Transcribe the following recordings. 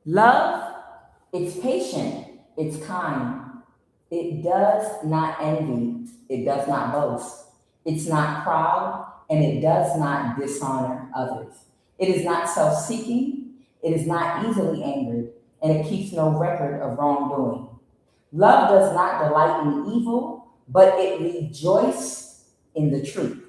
Love, it's patient, it's kind. It does not envy, it does not boast. It's not proud, and it does not dishonor others. It is not self seeking, it is not easily angered, and it keeps no record of wrongdoing. Love does not delight in evil, but it rejoices in the truth.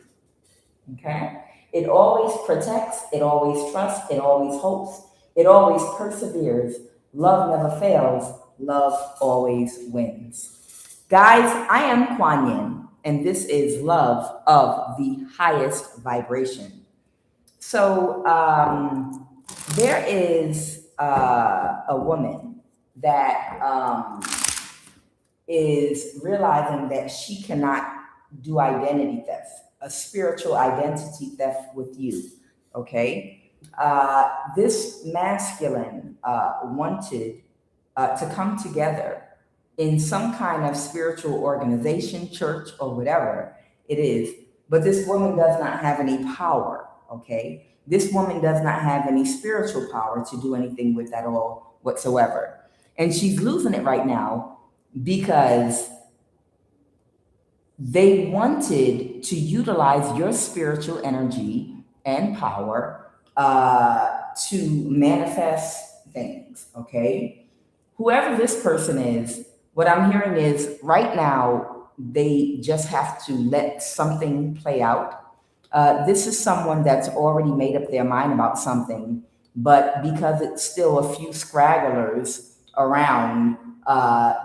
Okay? It always protects, it always trusts, it always hopes, it always perseveres. Love never fails, love always wins. Guys, I am Kuan Yin, and this is love of the highest vibration. So, there is a woman that is realizing that she cannot do identity theft, a spiritual identity theft with you. Okay. This masculine wanted to come together in some kind of spiritual organization, church, or whatever it is. But this woman does not have any power. Okay. This woman does not have any spiritual power to do anything with that all whatsoever. And she's losing it right now because they wanted to utilize your spiritual energy and power to manifest things, okay? Whoever this person is, what I'm hearing is right now, they just have to let something play out. This is someone that's already made up their mind about something, but because it's still a few scragglers around,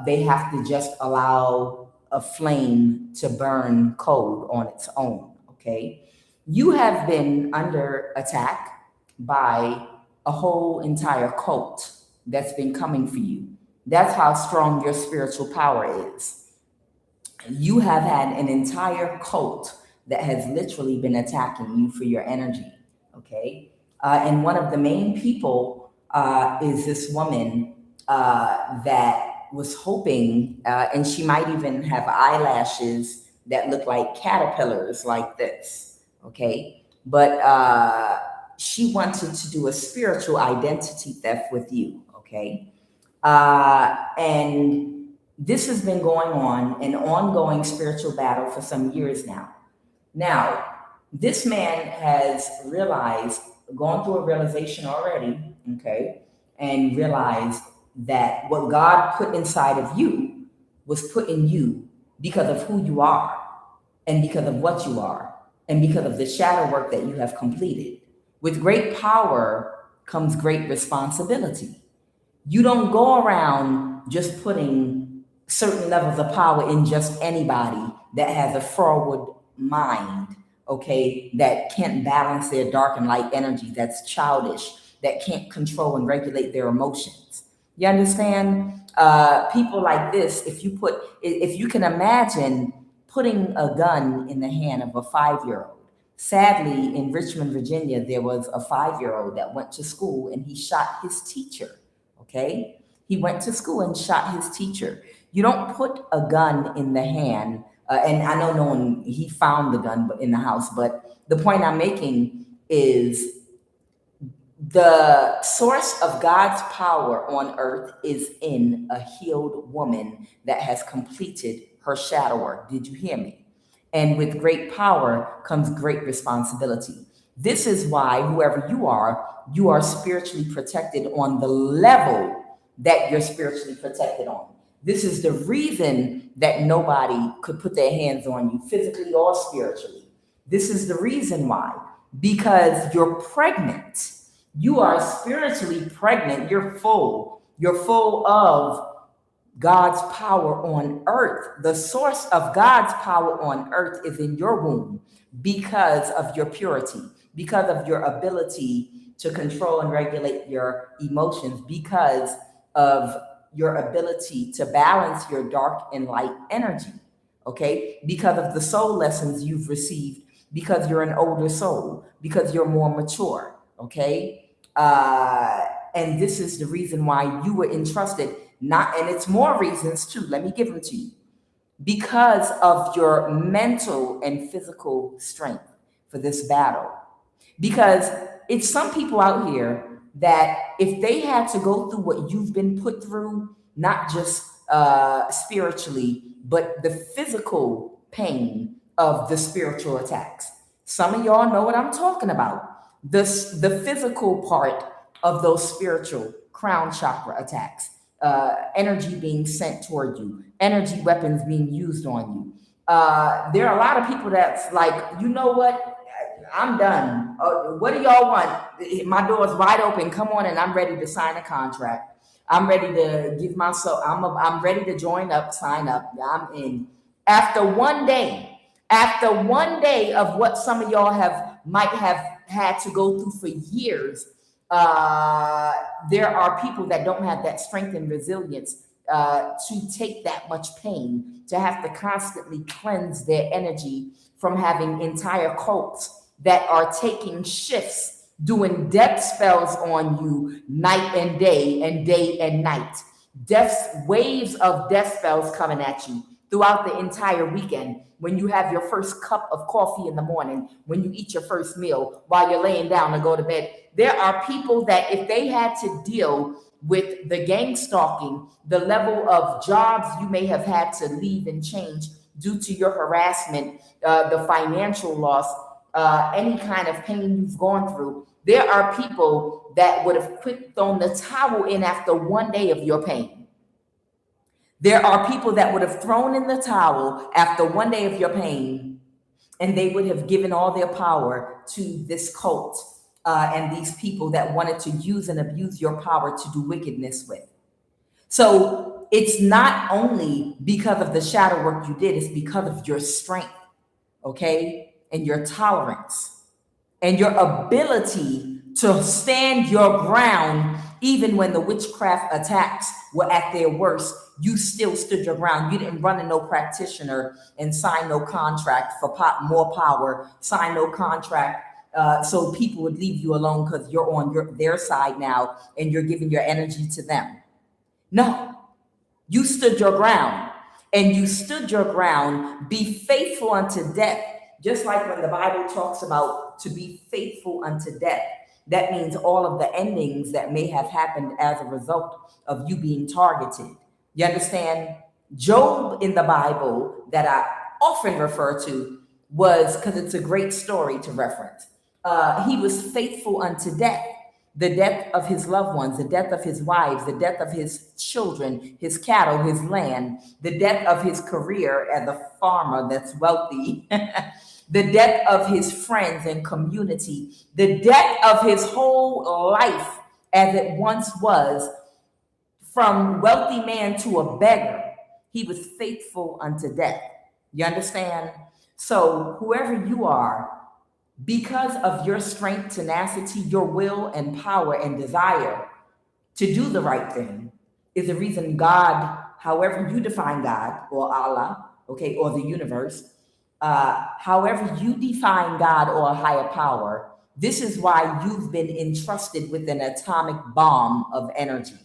they have to just allow a flame to burn cold on its own. Okay. You have been under attack by a whole entire cult that's been coming for you. That's how strong your spiritual power is. You have had an entire cult that has literally been attacking you for your energy. Okay. And one of the main people is this woman that was hoping, and she might even have eyelashes that look like caterpillars, like this. Okay. But she wanted to do a spiritual identity theft with you. Okay. And this has been going on, an ongoing spiritual battle for some years now. Now, this man has realized, gone through a realization already, okay, and realized that what God put inside of you was put in you because of who you are and because of what you are and because of the shadow work that you have completed. With great power comes great responsibility. You don't go around just putting certain levels of power in just anybody that has a forward mind, okay, that can't balance their dark and light energy, that's childish, that can't control and regulate their emotions. You understand? People like this, if you can imagine putting a gun in the hand of a 5-year-old. Sadly, in Richmond, Virginia, there was a 5-year-old that went to school and he shot his teacher. Okay? He went to school and shot his teacher. You don't put a gun in the hand, and I know no one, he found the gun in the house, but the point I'm making is the source of God's power on earth is in a healed woman that has completed her shadow work. Did you hear me? And with great power comes great responsibility. This is why, whoever you are spiritually protected on the level that you're spiritually protected on. This is the reason that nobody could put their hands on you physically or spiritually. This is the reason why. Because you're pregnant. You are spiritually pregnant. You're full. You're full of God's power on earth. The source of God's power on earth is in your womb because of your purity, because of your ability to control and regulate your emotions, because of your ability to balance your dark and light energy, okay? Because of the soul lessons you've received, because you're an older soul, because you're more mature, okay? And this is the reason why you were entrusted, not, and it's more reasons too, let me give them to you. Because of your mental and physical strength for this battle. Because it's some people out here that if they had to go through what you've been put through, not just spiritually, but the physical pain of the spiritual attacks. Some of y'all know what I'm talking about. The physical part of those spiritual crown chakra attacks, energy being sent toward you, energy weapons being used on you. There are a lot of people that's like, you know what? I'm done. What do y'all want? My door is wide open. Come on, and I'm ready to sign a contract. I'm ready to give myself. I'm ready to join up, sign up. I'm in. After one day of what some of y'all might have had to go through for years, there are people that don't have that strength and resilience to take that much pain, to have to constantly cleanse their energy from having entire cults that are taking shifts, doing death spells on you night and day and night. Waves of death spells coming at you throughout the entire weekend. When you have your first cup of coffee in the morning, when you eat your first meal, while you're laying down to go to bed. There are people that if they had to deal with the gang stalking, the level of jobs you may have had to leave and change due to your harassment, the financial loss, any kind of pain you've gone through, there are people that would have thrown the towel in after one day of your pain. There are people that would have thrown in the towel after one day of your pain, and they would have given all their power to this cult and these people that wanted to use and abuse your power to do wickedness with. So it's not only because of the shadow work you did, it's because of your strength, okay? And your tolerance and your ability to stand your ground. Even when the witchcraft attacks were at their worst, you still stood your ground. You didn't run to no practitioner and sign no contract for more power, sign no contract so people would leave you alone because you're on their side now and you're giving your energy to them. No, you stood your ground, and you stood your ground. Be faithful unto death. Just like when the Bible talks about to be faithful unto death, that means all of the endings that may have happened as a result of you being targeted. You understand? Job in the Bible, that I often refer to, was, because it's a great story to reference, he was faithful unto death. The death of his loved ones, the death of his wives, the death of his children, his cattle, his land, the death of his career as a farmer that's wealthy, the death of his friends and community, the death of his whole life as it once was, from wealthy man to a beggar. He was faithful unto death. You understand? So whoever you are, because of your strength, tenacity, your will and power and desire to do the right thing, is the reason God, however you define God or Allah, okay, or the universe, however you define God or a higher power, this is why you've been entrusted with an atomic bomb of energy.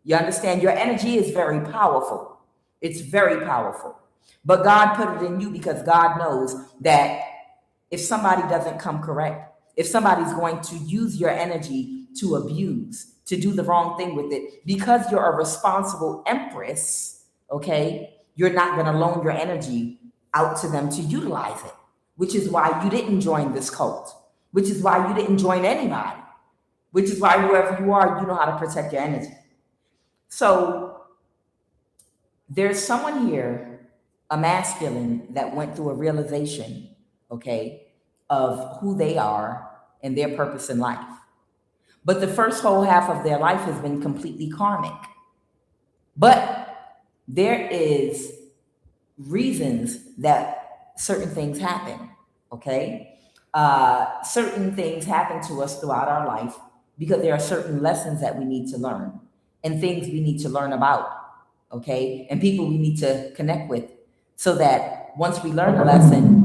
You understand? Your energy is very powerful. It's very powerful. But God put it in you because God knows that if somebody doesn't come correct, if somebody's going to use your energy to abuse, to do the wrong thing with it, because you're a responsible empress, okay, you're not going to loan your energy out to them to utilize it, which is why you didn't join this cult, which is why you didn't join anybody, which is why whoever you are, you know how to protect your energy. So there's someone here, a masculine, that went through a realization, okay, of who they are and their purpose in life. But the first whole half of their life has been completely karmic. But there is reasons that certain things happen, okay? Certain things happen to us throughout our life because there are certain lessons that we need to learn and things we need to learn about, okay? And people we need to connect with, so that once we learn a lesson,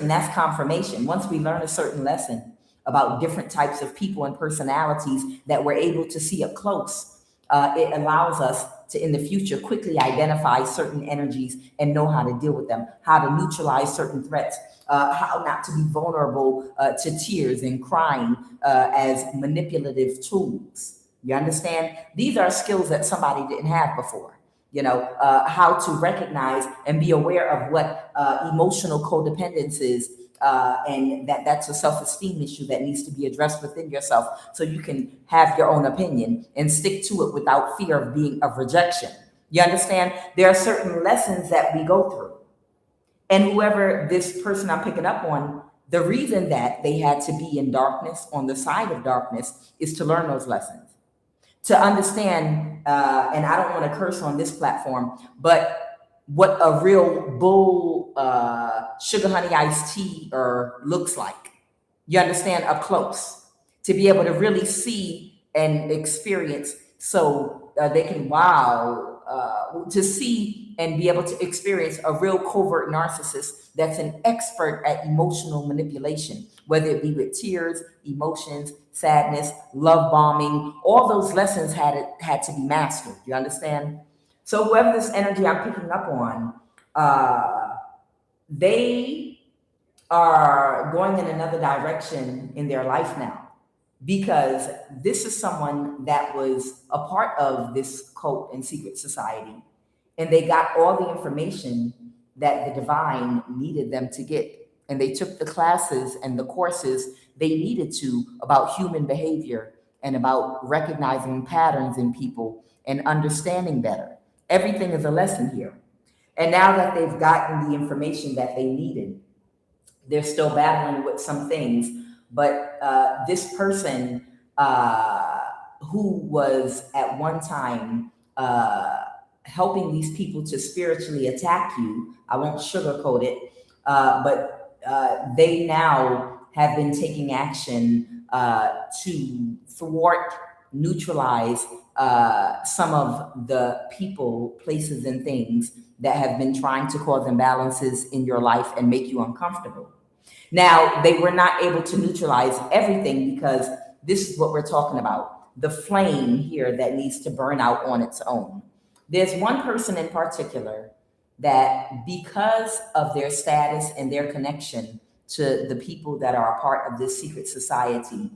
that's confirmation. Once we learn a certain lesson about different types of people and personalities that we're able to see up close, it allows us to, in the future, quickly identify certain energies and know how to deal with them, how to neutralize certain threats, how not to be vulnerable to tears and crying as manipulative tools. You understand? These are skills that somebody didn't have before. How to recognize and be aware of what emotional codependence is, and that's a self-esteem issue that needs to be addressed within yourself, so you can have your own opinion and stick to it without fear of rejection. You understand? There are certain lessons that we go through, and whoever this person I'm picking up on, the reason that they had to be in darkness, on the side of darkness, is to learn those lessons, to understand, and I don't want to curse on this platform, but what a real bull sugar honey iced tea looks like. You understand, up close, to be able to really see and experience, so they can to see and be able to experience a real covert narcissist that's an expert at emotional manipulation, whether it be with tears, emotions, sadness, love bombing. All those lessons had to be mastered. You understand? So whoever this energy I'm picking up on, they are going in another direction in their life now, because this is someone that was a part of this cult and secret society, and they got all the information that the divine needed them to get, and they took the classes and the courses they needed to about human behavior and about recognizing patterns in people and understanding better. Everything is a lesson here. And now that they've gotten the information that they needed, they're still battling with some things. But this person who was at one time helping these people to spiritually attack you, I won't sugarcoat it, but they now have been taking action to thwart, neutralize some of the people, places, and things that have been trying to cause imbalances in your life and make you uncomfortable. Now, they were not able to neutralize everything, because this is what we're talking about, the flame here that needs to burn out on its own. There's one person in particular that, because of their status and their connection to the people that are a part of this secret society,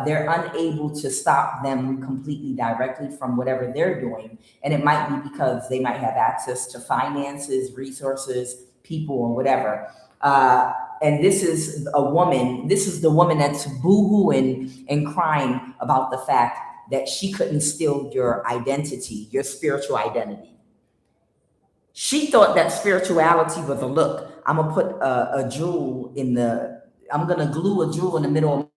they're unable to stop them completely directly from whatever they're doing. And it might be because they might have access to finances, resources, people, or whatever. And this is the woman that's boohooing and crying about the fact that she couldn't steal your identity, your spiritual identity. She thought that spirituality was a look. I'm gonna put I'm gonna glue a jewel in the middle of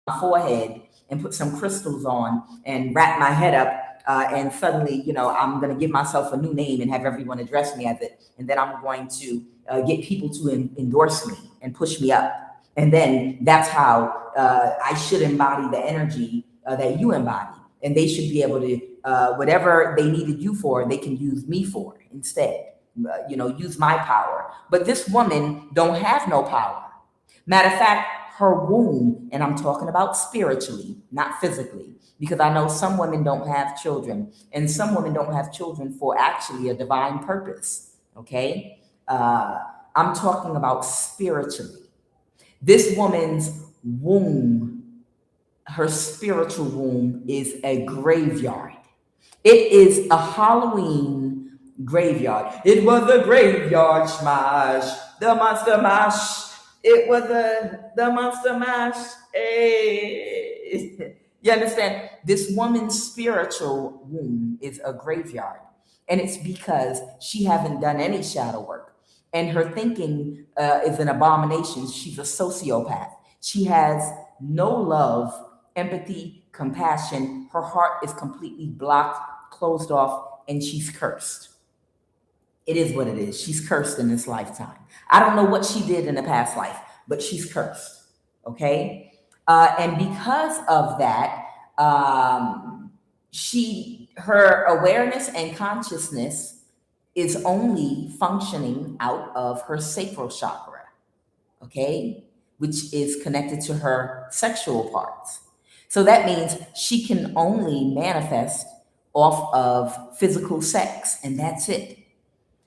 my forehead and put some crystals on and wrap my head up. And suddenly, I'm going to give myself a new name and have everyone address me as it. And then I'm going to get people to endorse me and push me up. And then that's how I should embody the energy that you embody. And they should be able to, whatever they needed you for, they can use me for instead. Use my power. But this woman don't have no power. Matter of fact, her womb, and I'm talking about spiritually, not physically, because I know some women don't have children, and some women don't have children for actually a divine purpose, okay? I'm talking about spiritually. This woman's womb, her spiritual womb, is a graveyard. It is a Halloween graveyard. It was a graveyard smash, the monster mash. It was the monster mash. Hey. You understand? This woman's spiritual womb is a graveyard. And it's because she hasn't done any shadow work. And her thinking is an abomination. She's a sociopath. She has no love, empathy, compassion. Her heart is completely blocked, closed off, and she's cursed. It is what it is. She's cursed in this lifetime. I don't know what she did in the past life, but she's cursed. Okay? And because of that, her awareness and consciousness is only functioning out of her sacral chakra, okay? Which is connected to her sexual parts. So that means she can only manifest off of physical sex, and that's it.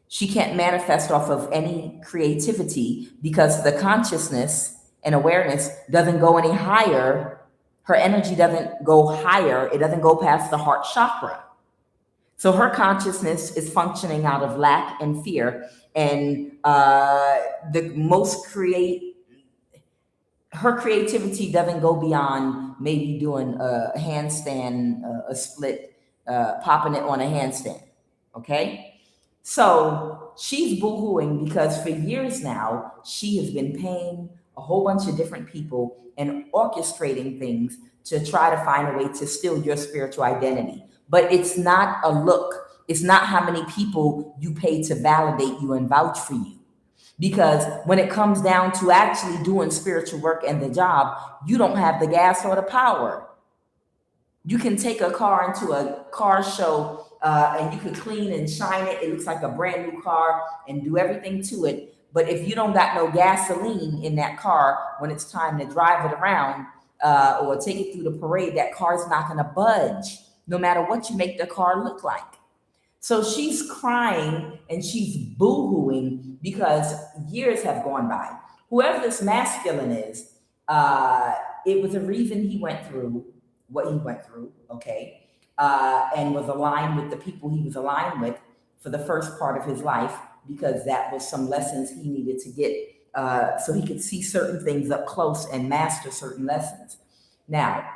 She can't manifest off of any creativity because the consciousness and awareness doesn't go any higher. Her energy doesn't go higher. It doesn't go past the heart chakra. So her consciousness is functioning out of lack and fear. And the most her creativity doesn't go beyond maybe doing a handstand, a split, popping it on a handstand. Okay. So she's boohooing because for years now, she has been paying a whole bunch of different people and orchestrating things to try to find a way to steal your spiritual identity. But it's not a look. It's not how many people you pay to validate you and vouch for you. Because when it comes down to actually doing spiritual work and the job, you don't have the gas or the power. You can take a car into a car show and you could clean and shine it. It looks like a brand new car and do everything to it. But if you don't got no gasoline in that car when it's time to drive it around or take it through the parade, that car's not going to budge no matter what you make the car look like. So she's crying and she's boo-hooing because years have gone by. Whoever this masculine is, it was a reason he went through what he went through, okay, and was aligned with the people he was aligned with for the first part of his life, because that was some lessons he needed to get so he could see certain things up close and master certain lessons. Now,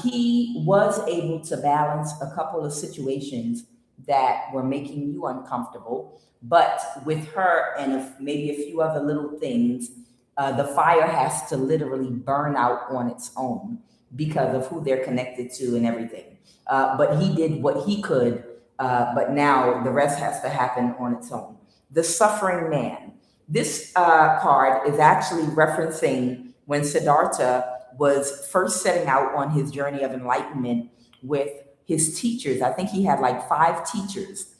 he was able to balance a couple of situations that were making you uncomfortable, but with her and maybe a few other little things, the fire has to literally burn out on its own because of who they're connected to and everything. But he did what he could, but now the rest has to happen on its own. The suffering man. This card is actually referencing when Siddhartha was first setting out on his journey of enlightenment with his teachers. I think he had like 5 teachers.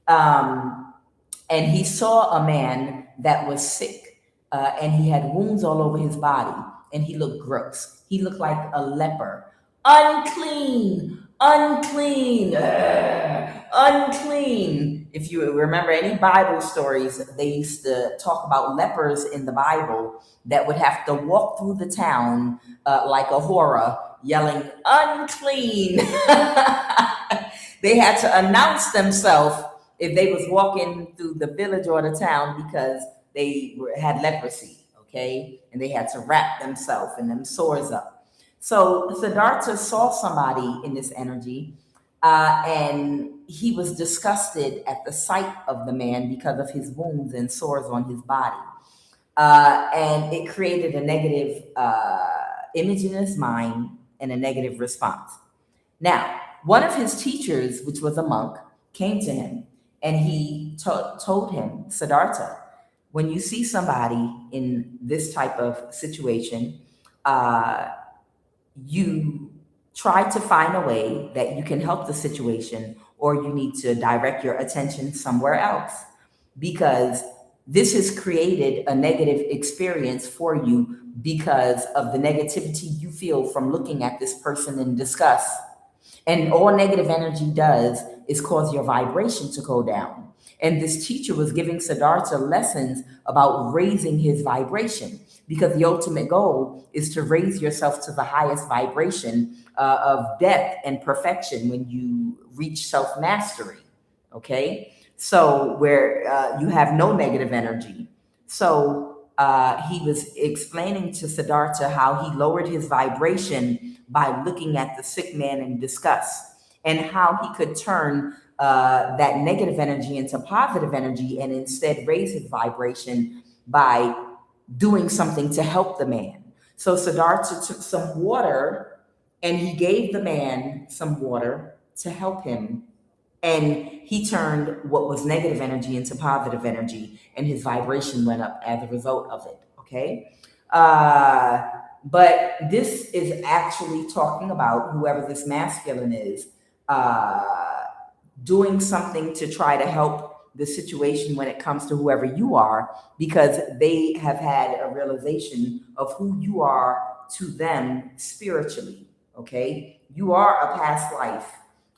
And he saw a man that was sick and he had wounds all over his body and he looked gross. He looked like a leper. Unclean, unclean, unclean. If you remember any Bible stories, they used to talk about lepers in the Bible that would have to walk through the town like a horror, yelling, unclean. They had to announce themselves if they was walking through the village or the town because they had leprosy, okay? And they had to wrap themselves and them sores up. So Siddhartha saw somebody in this energy and he was disgusted at the sight of the man because of his wounds and sores on his body. And it created a negative image in his mind and a negative response. Now, one of his teachers, which was a monk, came to him and he told him, Siddhartha, when you see somebody in this type of situation, you try to find a way that you can help the situation, or you need to direct your attention somewhere else, because this has created a negative experience for you because of the negativity you feel from looking at this person in disgust. And all negative energy does is cause your vibration to go down. And this teacher was giving Siddhartha lessons about raising his vibration, because the ultimate goal is to raise yourself to the highest vibration of depth and perfection when you reach self-mastery, okay? So where you have no negative energy. So he was explaining to Siddhartha how he lowered his vibration by looking at the sick man in disgust, and how he could turn that negative energy into positive energy and instead raise his vibration by doing something to help the man. So Siddhartha took some water and he gave the man some water to help him. And he turned what was negative energy into positive energy, and his vibration went up as a result of it, okay? But this is actually talking about whoever this masculine is, doing something to try to help the situation when it comes to whoever you are, because they have had a realization of who you are to them spiritually. Okay, you are a past life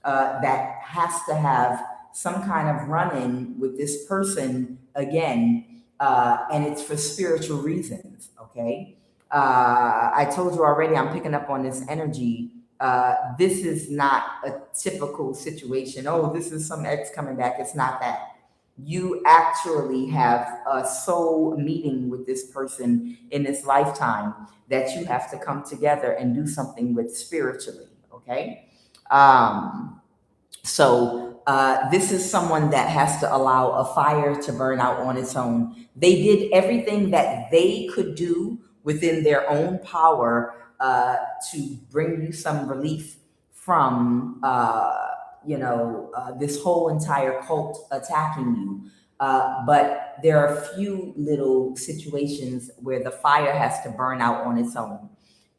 that has to have some kind of run-in with this person again, and it's for spiritual reasons. Okay, I told you already. I'm picking up on this energy. This is not a typical situation. Oh, this is some ex coming back. It's not that. You actually have a soul meeting with this person in this lifetime that you have to come together and do something with spiritually. Okay. Um, this is someone that has to allow a fire to burn out on its own. They did everything that they could do within their own power to bring you some relief from, this whole entire cult attacking you. But there are a few little situations where the fire has to burn out on its own.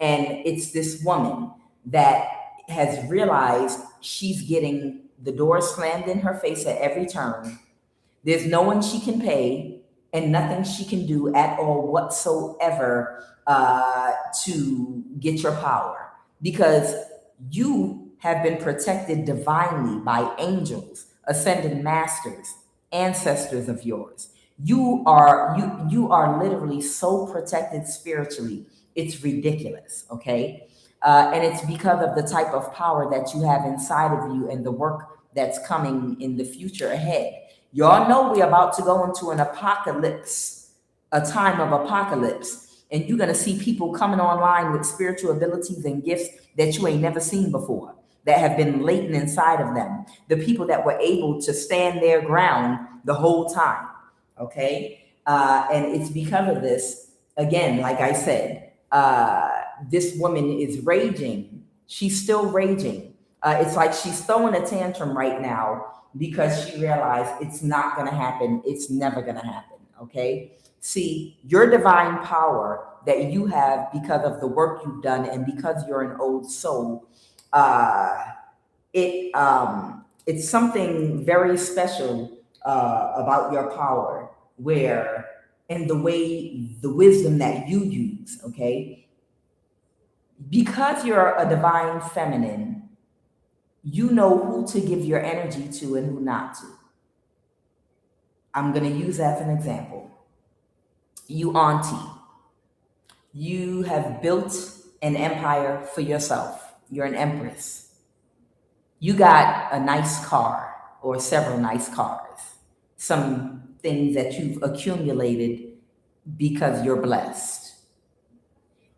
And it's this woman that has realized she's getting the door slammed in her face at every turn. There's no one she can pay and nothing she can do at all whatsoever to get your power, because you have been protected divinely by angels, ascended masters, ancestors of yours. You are literally so protected spiritually. It's ridiculous, okay? And it's because of the type of power that you have inside of you and the work that's coming in the future ahead. Y'all know we're about to go into an apocalypse, a time of apocalypse, and you're gonna see people coming online with spiritual abilities and gifts that you ain't never seen before, that have been latent inside of them. The people that were able to stand their ground the whole time. Okay, and it's because of this. Again, like I said, this woman is raging. She's still raging. It's like she's throwing a tantrum right now because she realized it's not going to happen. It's never going to happen. Okay. See, your divine power that you have because of the work you've done and because you're an old soul, uh, it's something very special about your power, where in the wisdom that you use. Okay, because you're a divine feminine, you know who to give your energy to and who not to. I'm going to use that as an example. You, auntie, you have built an empire for yourself. You're an empress. You got a nice car or several nice cars, some things that you've accumulated because you're blessed.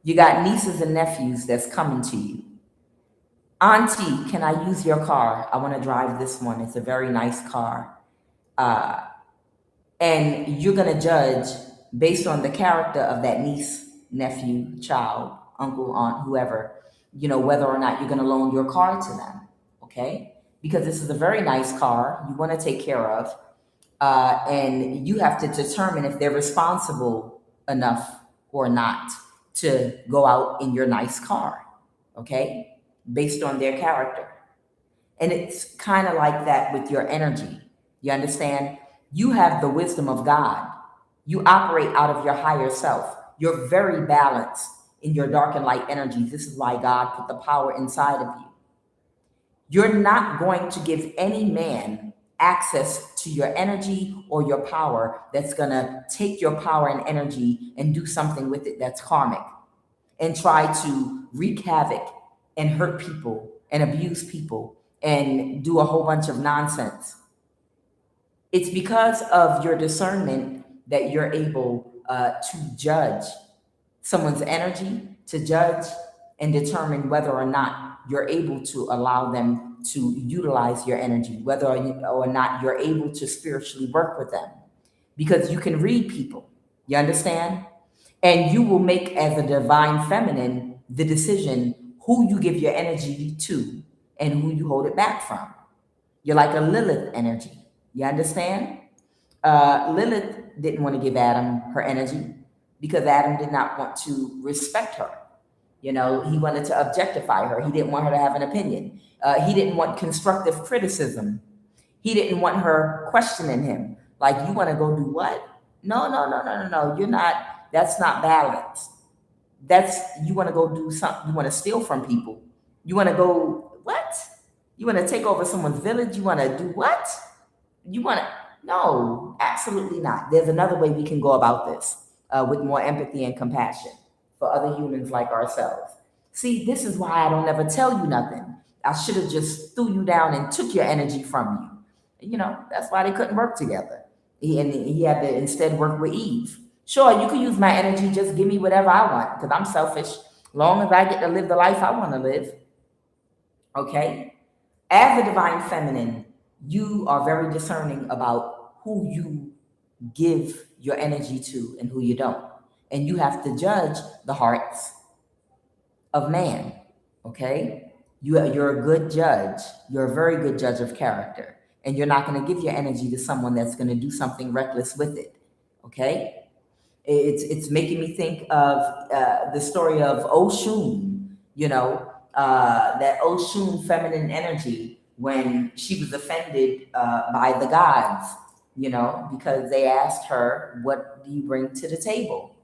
You got nieces and nephews that's coming to you. Auntie, can I use your car? I want to drive this one. It's a very nice car. Uh, and you're going to judge based on the character of that niece, nephew, child, uncle, aunt, whoever, whether or not you're going to loan your car to them. Okay? Because this is a very nice car you want to take care of. And you have to determine if they're responsible enough or not to go out in your nice car. Okay? Based on their character. And it's kind of like that with your energy. You understand? You have the wisdom of God. You operate out of your higher self. You're very balanced in your dark and light energies. This is why God put the power inside of you. You're not going to give any man access to your energy or your power that's going to take your power and energy and do something with it that's karmic and try to wreak havoc and hurt people and abuse people and do a whole bunch of nonsense. It's because of your discernment that you're able to judge someone's energy, to judge and determine whether or not you're able to allow them to utilize your energy, whether or not you're able to spiritually work with them. Because you can read people, you understand? And you will make, as a divine feminine, the decision who you give your energy to and who you hold it back from. You're like a Lilith energy. You understand? Lilith didn't want to give Adam her energy because Adam did not want to respect her. He wanted to objectify her. He didn't want her to have an opinion. He didn't want constructive criticism. He didn't want her questioning him. Like, you want to go do what? No, no, no, no, no, no. You're not, that's not balanced. You want to go do something, you want to steal from people. You want to go, what? You want to take over someone's village? You want to do what? You want to, no, absolutely not. There's another way we can go about this with more empathy and compassion for other humans like ourselves. See, this is why I don't ever tell you nothing. I should have just threw you down and took your energy from you. That's why they couldn't work together. And he had to instead work with Eve. Sure, you can use my energy, just give me whatever I want, because I'm selfish. Long as I get to live the life I want to live. Okay? As a divine feminine, you are very discerning about who you give your energy to and who you don't. And you have to judge the hearts of man. Okay? You're a good judge. You're a very good judge of character. And you're not going to give your energy to someone that's going to do something reckless with it. Okay? It's making me think of the story of Oshun, that Oshun feminine energy when she was offended by the gods, because they asked her, what do you bring to the table?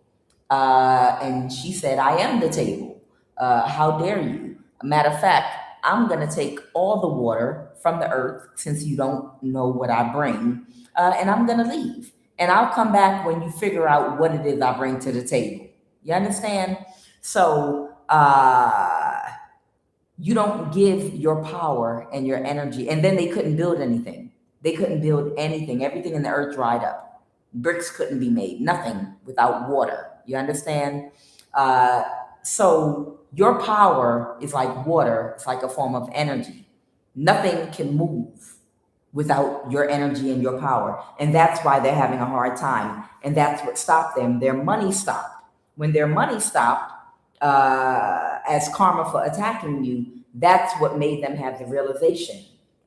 And she said, I am the table. How dare you? Matter of fact, I'm going to take all the water from the earth since you don't know what I bring, and I'm going to leave. And I'll come back when you figure out what it is I bring to the table. You understand? So you don't give your power and your energy. And then they couldn't build anything. They couldn't build anything. Everything in the earth dried up. Bricks couldn't be made. Nothing without water. You understand? So your power is like water. It's like a form of energy. Nothing can move without your energy and your power. And that's why they're having a hard time. And that's what stopped them. Their money stopped. When their money stopped, as karma for attacking you, that's what made them have the realization.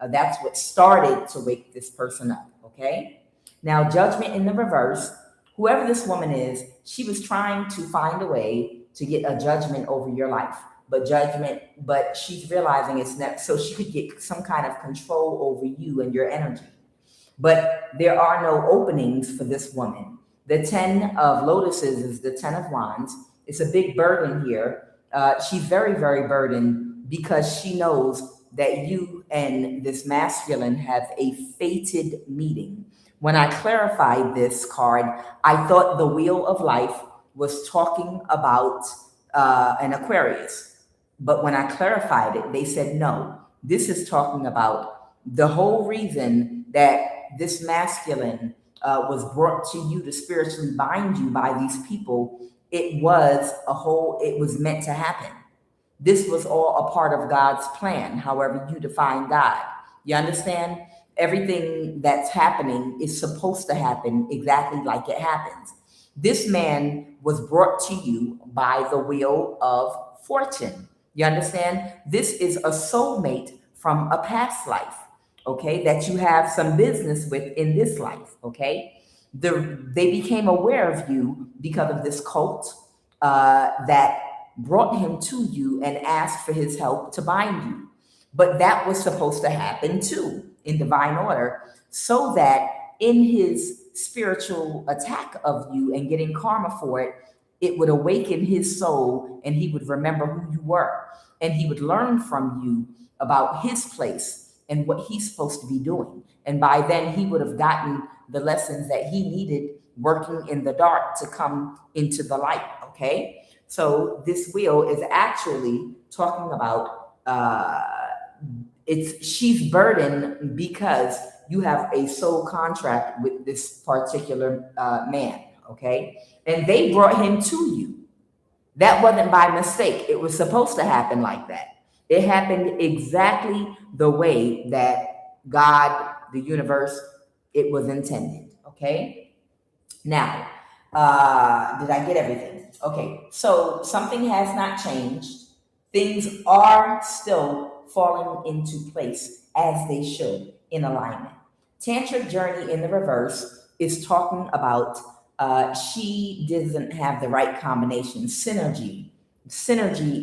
That's what started to wake this person up, okay? Now, judgment in the reverse, whoever this woman is, she was trying to find a way to get a judgment over your life. But she's realizing it's not, so she could get some kind of control over you and your energy. But there are no openings for this woman. The 10 of lotuses is the 10 of wands. It's a big burden here. She's very, very burdened because she knows that you and this masculine have a fated meeting. When I clarified this card, I thought the wheel of life was talking about an Aquarius. But when I clarified it, they said, no, this is talking about the whole reason that this masculine was brought to you to spiritually bind you by these people. It was meant to happen. This was all a part of God's plan, however you define God. You understand? Everything that's happening is supposed to happen exactly like it happens. This man was brought to you by the wheel of fortune. You understand? This is a soulmate from a past life, okay, that you have some business with in this life, okay? They became aware of you because of this cult that brought him to you and asked for his help to bind you. But that was supposed to happen too in divine order, so that in his spiritual attack of you and getting karma for it, it would awaken his soul and he would remember who you were. And he would learn from you about his place and what he's supposed to be doing. And by then he would have gotten the lessons that he needed working in the dark to come into the light, okay? So this wheel is actually talking about, she's burdened because you have a soul contract with this particular man, okay? And they brought him to you. That wasn't by mistake. It was supposed to happen like that. It happened exactly the way that God, the universe, it was intended, okay? Now, did I get everything? Okay, so something has not changed. Things are still falling into place as they should in alignment. Tantric journey in the reverse is talking about she doesn't have the right combination, synergy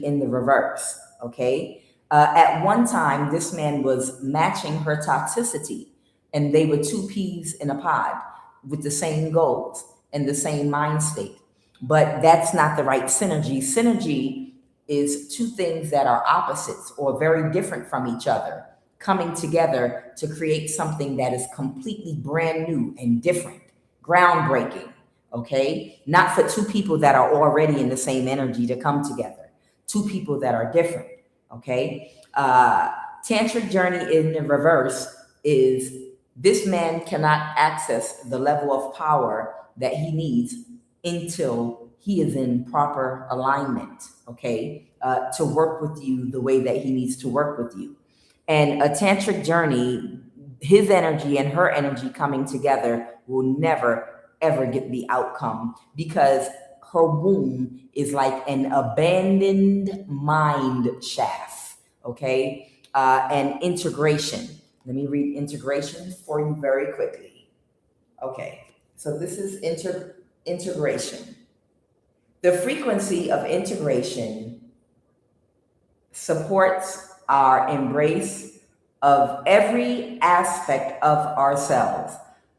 in the reverse, okay? At one time, this man was matching her toxicity, and they were two peas in a pod with the same goals and the same mind state. But that's not the right synergy. Synergy is two things that are opposites or very different from each other coming together to create something that is completely brand new and different, groundbreaking, okay? Not for two people that are already in the same energy to come together, two people that are different, okay? Tantric journey in the reverse is this man cannot access the level of power that he needs until he is in proper alignment, okay, to work with you the way that he needs to work with you. And a tantric journey, his energy and her energy coming together will never, ever get the outcome because her womb is like an abandoned mine shaft, okay? And integration. Let me read integration for you very quickly. Okay, so this is integration. The frequency of integration supports our embrace of every aspect of ourselves,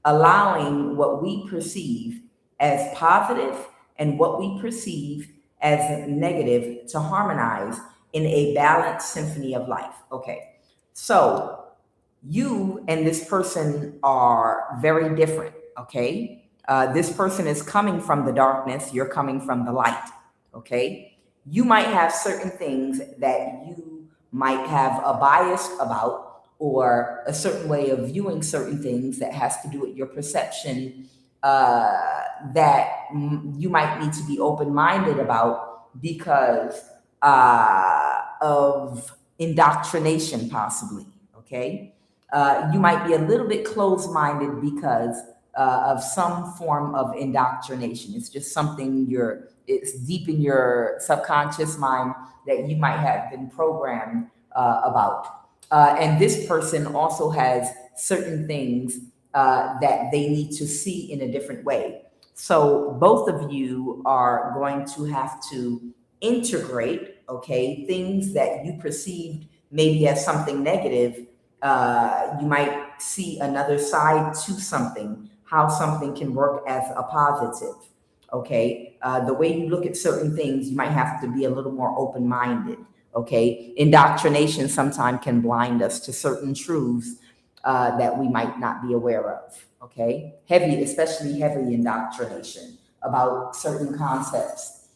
allowing what we perceive as positive and what we perceive as negative to harmonize in a balanced symphony of life. Okay, so you and this person are very different, okay? This person is coming from the darkness, you're coming from the light, okay? You might have certain things that you might have a bias about or a certain way of viewing certain things that has to do with your perception that you might need to be open-minded about because of indoctrination possibly, okay? You might be a little bit closed-minded because of some form of indoctrination. It's just something it's deep in your subconscious mind that you might have been programmed about. And this person also has certain things that they need to see in a different way. So both of you are going to have to integrate, okay, things that you perceived maybe as something negative. You might see another side to something, how something can work as a positive, okay? The way you look at certain things, you might have to be a little more open-minded, okay? Indoctrination sometimes can blind us to certain truths that we might not be aware of, okay? Especially heavy indoctrination about certain concepts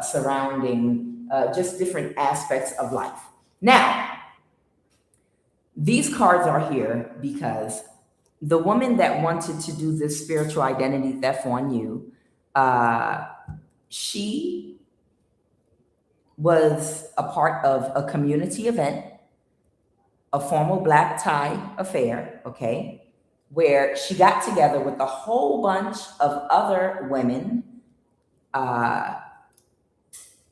surrounding just different aspects of life. Now, these cards are here because the woman that wanted to do this spiritual identity theft on you, she was a part of a community event, a formal black tie affair, okay, where she got together with a whole bunch of other women. I'm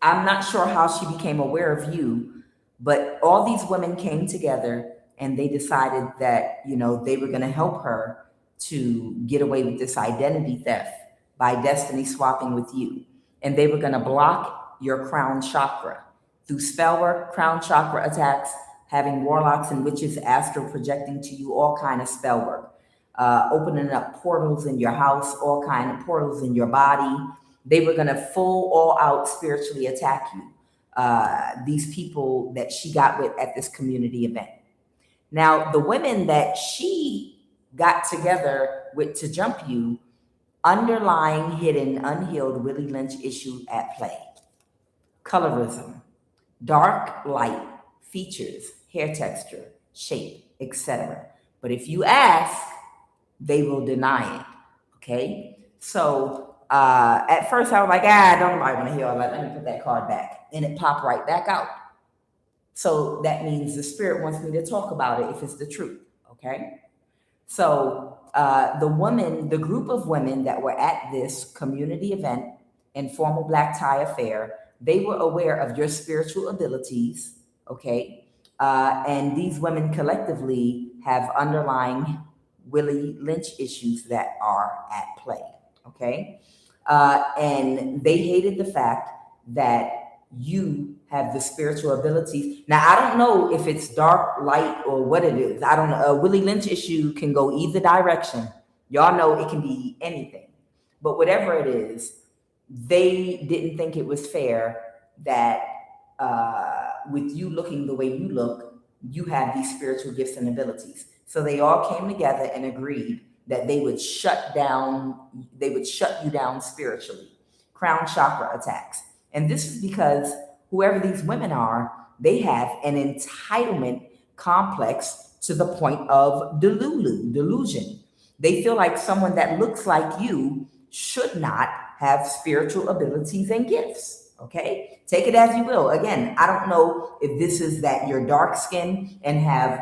not sure how she became aware of you, but all these women came together and they decided that, they were going to help her to get away with this identity theft by destiny swapping with you. And they were going to block your crown chakra through spell work, crown chakra attacks, having warlocks and witches astral projecting to you, all kind of spell work, opening up portals in your house, all kind of portals in your body. They were going to full all out spiritually attack you, these people that she got with at this community event. Now, the women that she got together with to jump you, underlying, hidden, unhealed Willie Lynch issue at play. Colorism, dark, light, features, hair texture, shape, etc. But if you ask, they will deny it, okay? So at first I was like, don't nobody want to hear all that. Let me put that card back. And it popped right back out. So that means the spirit wants me to talk about it if it's the truth, okay? So the group of women that were at this community event and formal black tie affair, they were aware of your spiritual abilities, okay? And these women collectively have underlying Willie Lynch issues that are at play, okay? And they hated the fact that you have the spiritual abilities. Now, I don't know if it's dark, light, or what it is. I don't know. A Willie Lynch issue can go either direction. Y'all know it can be anything. But whatever it is, they didn't think it was fair that with you looking the way you look, you have these spiritual gifts and abilities. So they all came together and agreed that they would shut you down spiritually. Crown chakra attacks. And this is because whoever these women are, they have an entitlement complex to the point of delusion. They feel like someone that looks like you should not have spiritual abilities and gifts. Okay, take it as you will. Again, I don't know if this is that you're dark skinned and have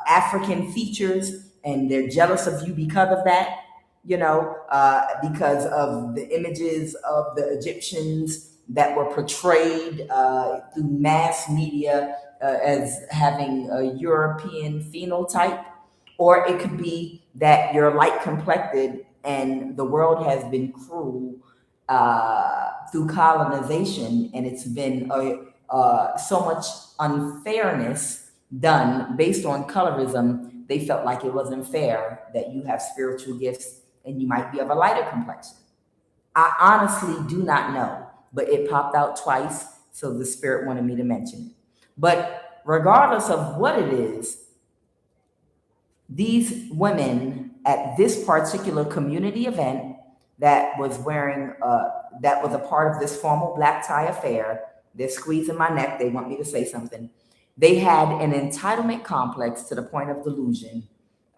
African features and they're jealous of you because of that, because of the images of the Egyptians that were portrayed through mass media as having a European phenotype. Or it could be that you're light complected and the world has been cruel through colonization, and it's been so much unfairness done based on colorism. They felt like it wasn't fair that you have spiritual gifts and you might be of a lighter complexion. I honestly do not know, but it popped out twice, so the spirit wanted me to mention it. But regardless of what it is, these women at this particular community event that was that was a part of this formal black tie affair, they're squeezing my neck, they want me to say something. They had an entitlement complex to the point of delusion.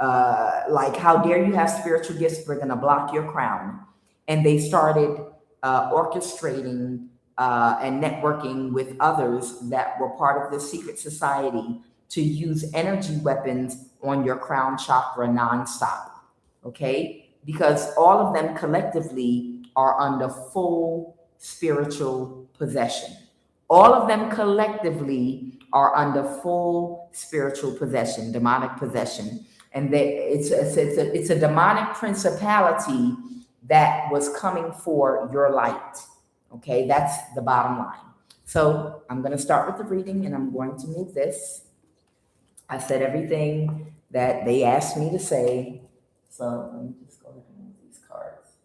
Like, how dare you have spiritual gifts, we're gonna block your crown. And they started orchestrating and networking with others that were part of this secret society to use energy weapons on your crown chakra nonstop, okay? Because all of them collectively are under full spiritual possession. All of them collectively are under full spiritual possession, demonic possession. And it's a demonic principality that was coming for your light, okay? That's the bottom line. So I'm going to start with the reading, and I'm going to move this. I said everything that they asked me to say. So let me just go ahead and move these cards.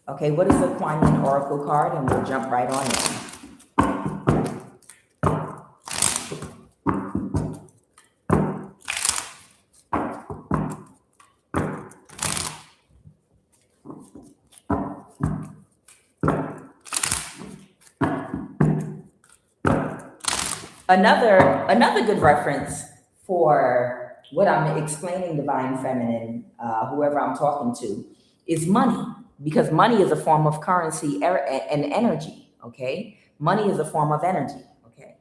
Okay, what is the QUAN Oracle card? And we'll jump right on in. Another good reference for what I'm explaining, divine feminine, whoever I'm talking to, is money, because money is a form of currency and energy. Okay, money is a form of energy. Okay,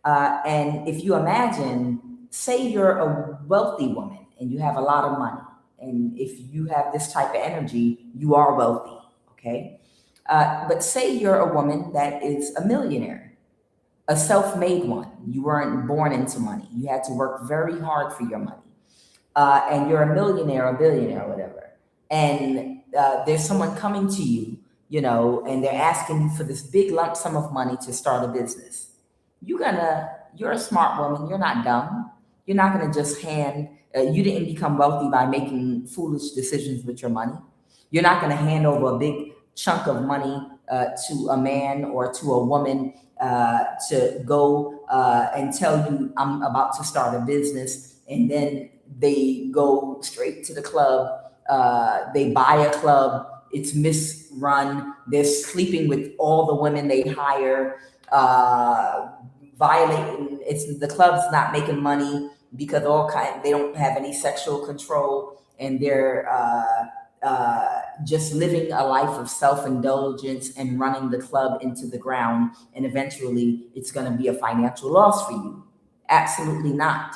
and if you imagine, say you're a wealthy woman and you have a lot of money, and if you have this type of energy, you are wealthy. Okay, but say you're a woman that is a millionaire. A self-made one. You weren't born into money. You had to work very hard for your money. And you're a millionaire, a billionaire, whatever. And there's someone coming to you, and they're asking you for this big lump sum of money to start a business. You're a smart woman. You're not dumb. You're not going to just you didn't become wealthy by making foolish decisions with your money. You're not going to hand over a big chunk of money to a man or to a woman to go and tell you, I'm about to start a business, and then they go straight to the club. They buy a club. It's misrun. They're sleeping with all the women they hire, violating. The club's not making money because they don't have any sexual control, and they're just living a life of self-indulgence and running the club into the ground, and eventually it's going to be a financial loss for you. Absolutely not.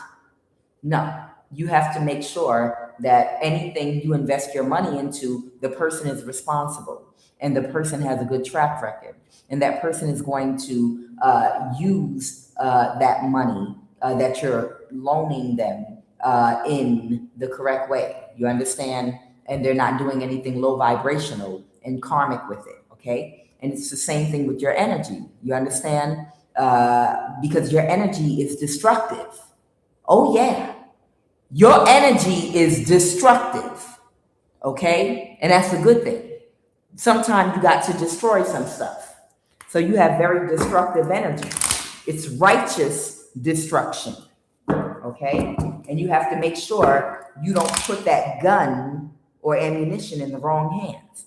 No, you have to make sure that anything you invest your money into, the person is responsible, and the person has a good track record, and that person is going to use that money that you're loaning them in the correct way. You understand? And they're not doing anything low vibrational and karmic with it, okay? And it's the same thing with your energy. You understand? Because your energy is destructive. Oh, yeah. Your energy is destructive, okay? And that's a good thing. Sometimes you got to destroy some stuff. So you have very destructive energy. It's righteous destruction. Okay? And you have to make sure you don't put that gun or ammunition in the wrong hands.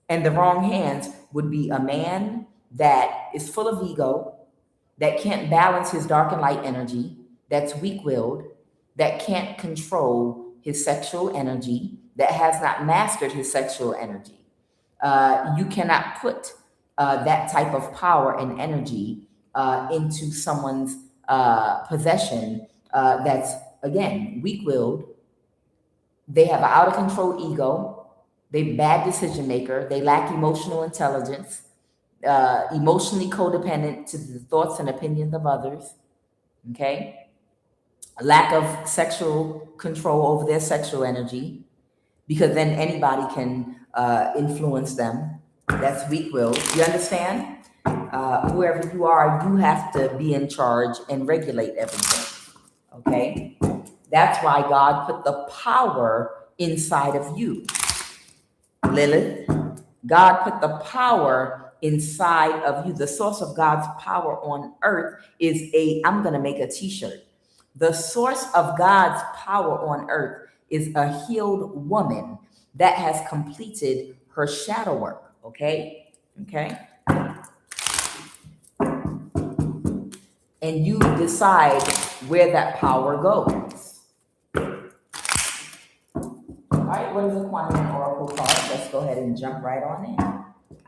And the wrong hands would be a man that is full of ego, that can't balance his dark and light energy, that's weak-willed, that can't control his sexual energy, that has not mastered his sexual energy. You cannot put that type of power and energy into someone's possession that's, again, weak-willed. They have an out-of-control ego. They're bad decision maker. They lack emotional intelligence, emotionally codependent to the thoughts and opinions of others. Okay? A lack of sexual control over their sexual energy, because then anybody can influence them. That's weak-willed. You understand? Whoever you are, you have to be in charge and regulate everything. Okay? That's why God put the power inside of you. Lilith, God put the power inside of you. The source of God's power on earth is I'm going to make a t-shirt. The source of God's power on earth is a healed woman that has completed her shadow work. Okay? Okay? And you decide where that power goes. All right, what is the quantum oracle card? Let's go ahead and jump right on in.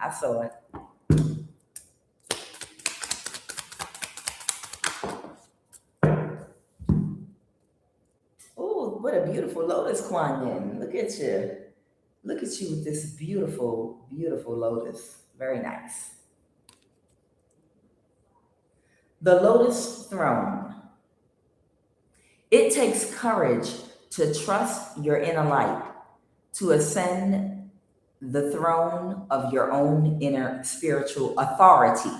I saw it. Oh, what a beautiful lotus, QUAN. Look at you. Look at you with this beautiful, beautiful lotus. Very nice. The lotus throne. It takes courage to trust your inner light, to ascend the throne of your own inner spiritual authority,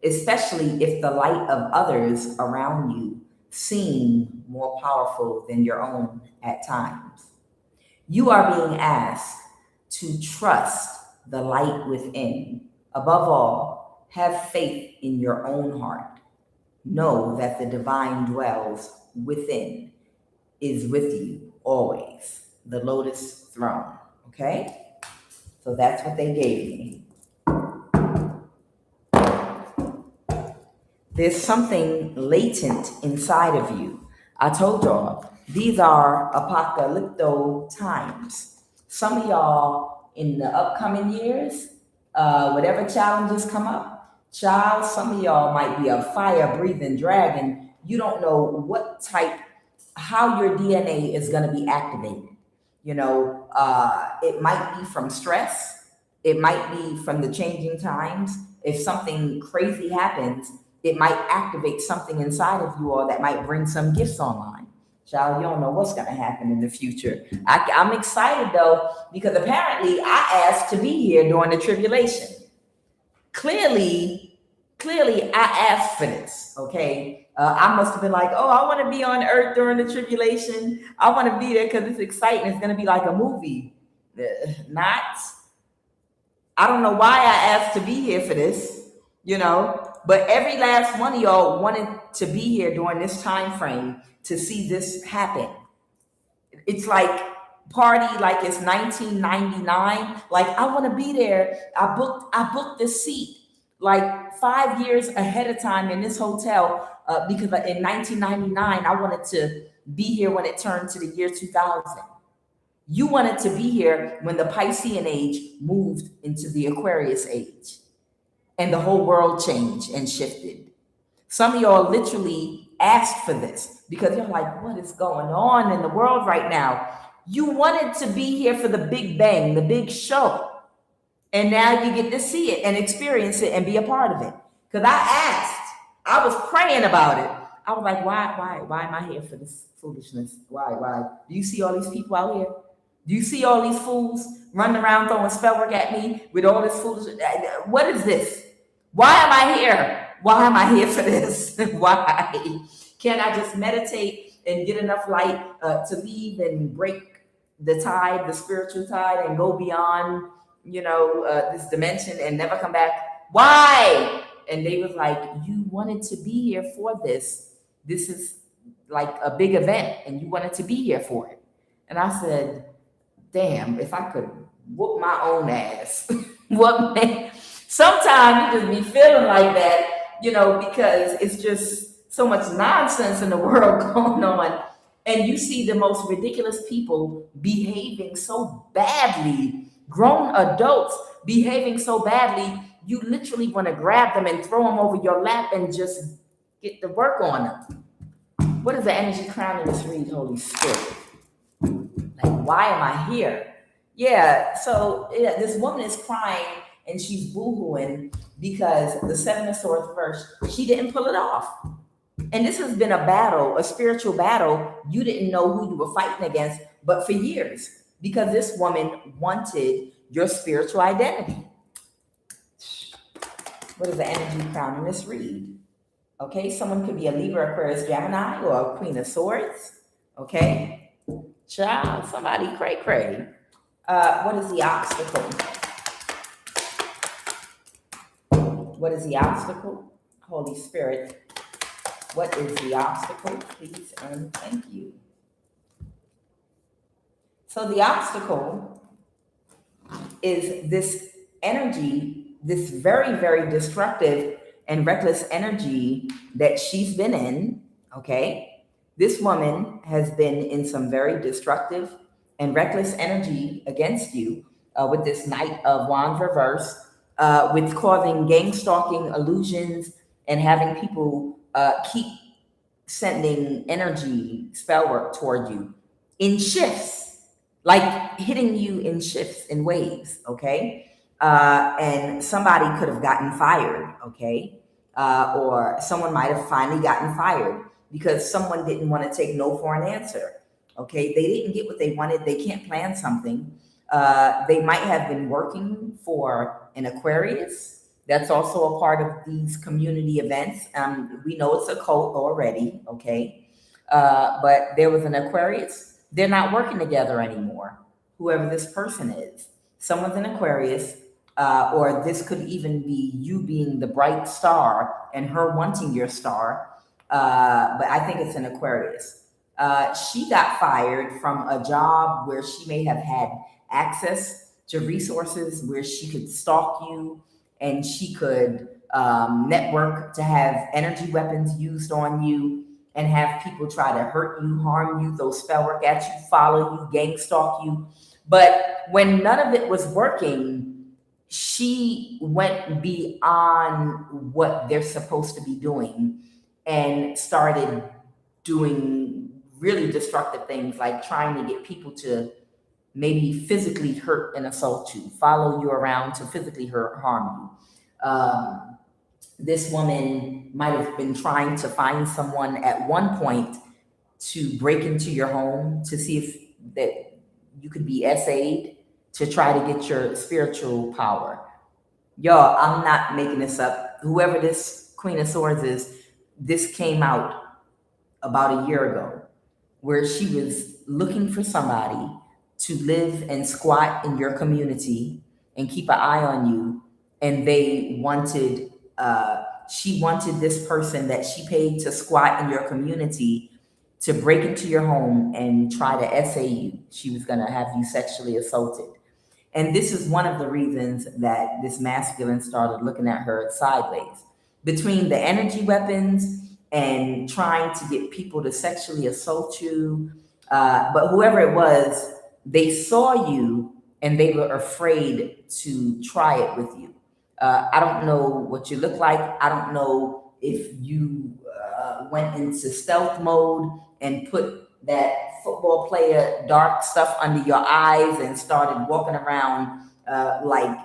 especially if the light of others around you seem more powerful than your own at times. You are being asked to trust the light within. Above all, have faith in your own heart. Know that the divine dwells within, is with you always. The lotus throne. Okay? So that's what they gave me. There's something latent inside of you. I told y'all, these are apocalypto times. Some of y'all in the upcoming years, whatever challenges come up, child, some of y'all might be a fire-breathing dragon. You don't know how your DNA is going to be activated. You know, it might be from stress. It might be from the changing times. If something crazy happens, it might activate something inside of you all that might bring some gifts online. Child, you don't know what's going to happen in the future. I'm excited, though, because apparently I asked to be here during the tribulation. Clearly, I asked for this, okay? I must have been like, oh, I want to be on earth during the tribulation. I want to be there because it's exciting. It's going to be like a movie. Not. I don't know why I asked to be here for this, you know, but every last one of y'all wanted to be here during this time frame to see this happen. It's like party like it's 1999. Like, I want to be there. I booked the seat like 5 years ahead of time in this hotel because in 1999 I wanted to be here when it turned to the year 2000. You wanted to be here when the Piscean age moved into the Aquarius age and the whole world changed and shifted. Some of y'all literally asked for this because you're like, what is going on in the world right now? You wanted to be here for the Big Bang, the big show. And now you get to see it and experience it and be a part of it. Because I was praying about it. I was like, why am I here for this foolishness? Why? Do you see all these people out here? Do you see all these fools running around throwing spell work at me with all this foolishness? What is this? Why am I here? Why am I here for this? Why? Can't I just meditate and get enough light to leave and break the tide, the spiritual tide, and go beyond, this dimension and never come back? Why? And they was like, you wanted to be here for this. This is like a big event and you wanted to be here for it. And I said, damn, if I could whoop my own ass. What man? Sometimes you just be feeling like that, because it's just so much nonsense in the world going on. And you see the most ridiculous people behaving so badly, grown adults behaving so badly, you literally want to grab them and throw them over your lap and just get to work on them. What is the energy crown in this read, Holy Spirit? Like, why am I here? Yeah, so this woman is crying and she's boohooing because the Seven of Swords reverse, she didn't pull it off. And this has been a battle, a spiritual battle. You didn't know who you were fighting against, but for years, because this woman wanted your spiritual identity. What is the energy crown in this read? Okay, someone could be a Libra, Aquarius, Gemini, or a Queen of Swords. Okay, child, somebody cray. What is the obstacle? What is the obstacle? Holy Spirit, what is the obstacle? Please and thank you. So the obstacle is this energy, this very, very destructive and reckless energy that she's been in, okay? This woman has been in some very destructive and reckless energy against you with this Knight of Wands reverse, with causing gang stalking illusions and having people keep sending energy, spell work toward you in shifts, like hitting you in shifts, in waves, okay? And somebody could have gotten fired, okay? Or someone might have finally gotten fired because someone didn't want to take no for an answer, okay? They didn't get what they wanted. They can't plan something. They might have been working for an Aquarius. That's also a part of these community events. We know it's a cult already, okay? But there was an Aquarius. They're not working together anymore, whoever this person is. Someone's an Aquarius, or this could even be you being the bright star and her wanting your star. But I think it's an Aquarius. She got fired from a job where she may have had access to resources where she could stalk you and she could network to have energy weapons used on you and have people try to hurt you, harm you, throw spell work at you, follow you, gang stalk you. But when none of it was working, she went beyond what they're supposed to be doing and started doing really destructive things, like trying to get people to maybe physically hurt and assault you, follow you around to physically hurt, harm you. This woman might have been trying to find someone at one point to break into your home to see if that you could be SA'd to try to get your spiritual power. Y'all, I'm not making this up. Whoever this Queen of Swords is, this came out about a year ago, where she was looking for somebody to live and squat in your community and keep an eye on you. And they wanted, she wanted this person that she paid to squat in your community to break into your home and try to SA you. She was gonna have you sexually assaulted. And this is one of the reasons that this masculine started looking at her sideways. Between the energy weapons and trying to get people to sexually assault you, but whoever it was, they saw you and they were afraid to try it with you. I don't know what you look like. I don't know if you went into stealth mode and put that football player dark stuff under your eyes and started walking around like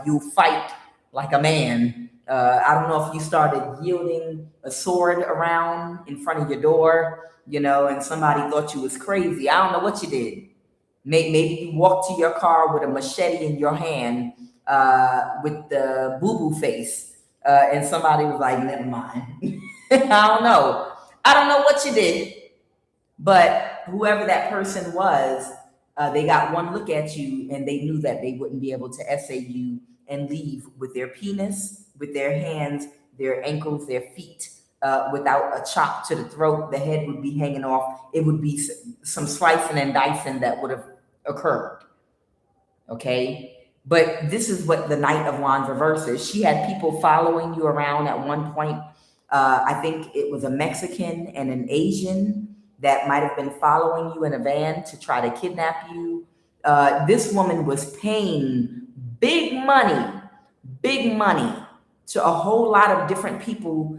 you fight like a man. I don't know if you started yielding a sword around in front of your door, and somebody thought you was crazy. I don't know what you did. Maybe you walked to your car with a machete in your hand with the boo-boo face, and somebody was like, never mind. I don't know. I don't know what you did, but whoever that person was, they got one look at you and they knew that they wouldn't be able to SA you and leave with their penis, with their hands, their ankles, their feet, without a chop to the throat. The head would be hanging off. It would be some slicing and dicing that would have occurred. Okay? But this is what the Knight of Wands reverse is. She had people following you around at one point. I think it was a Mexican and an Asian that might have been following you in a van to try to kidnap you. This woman was paying big money to a whole lot of different people,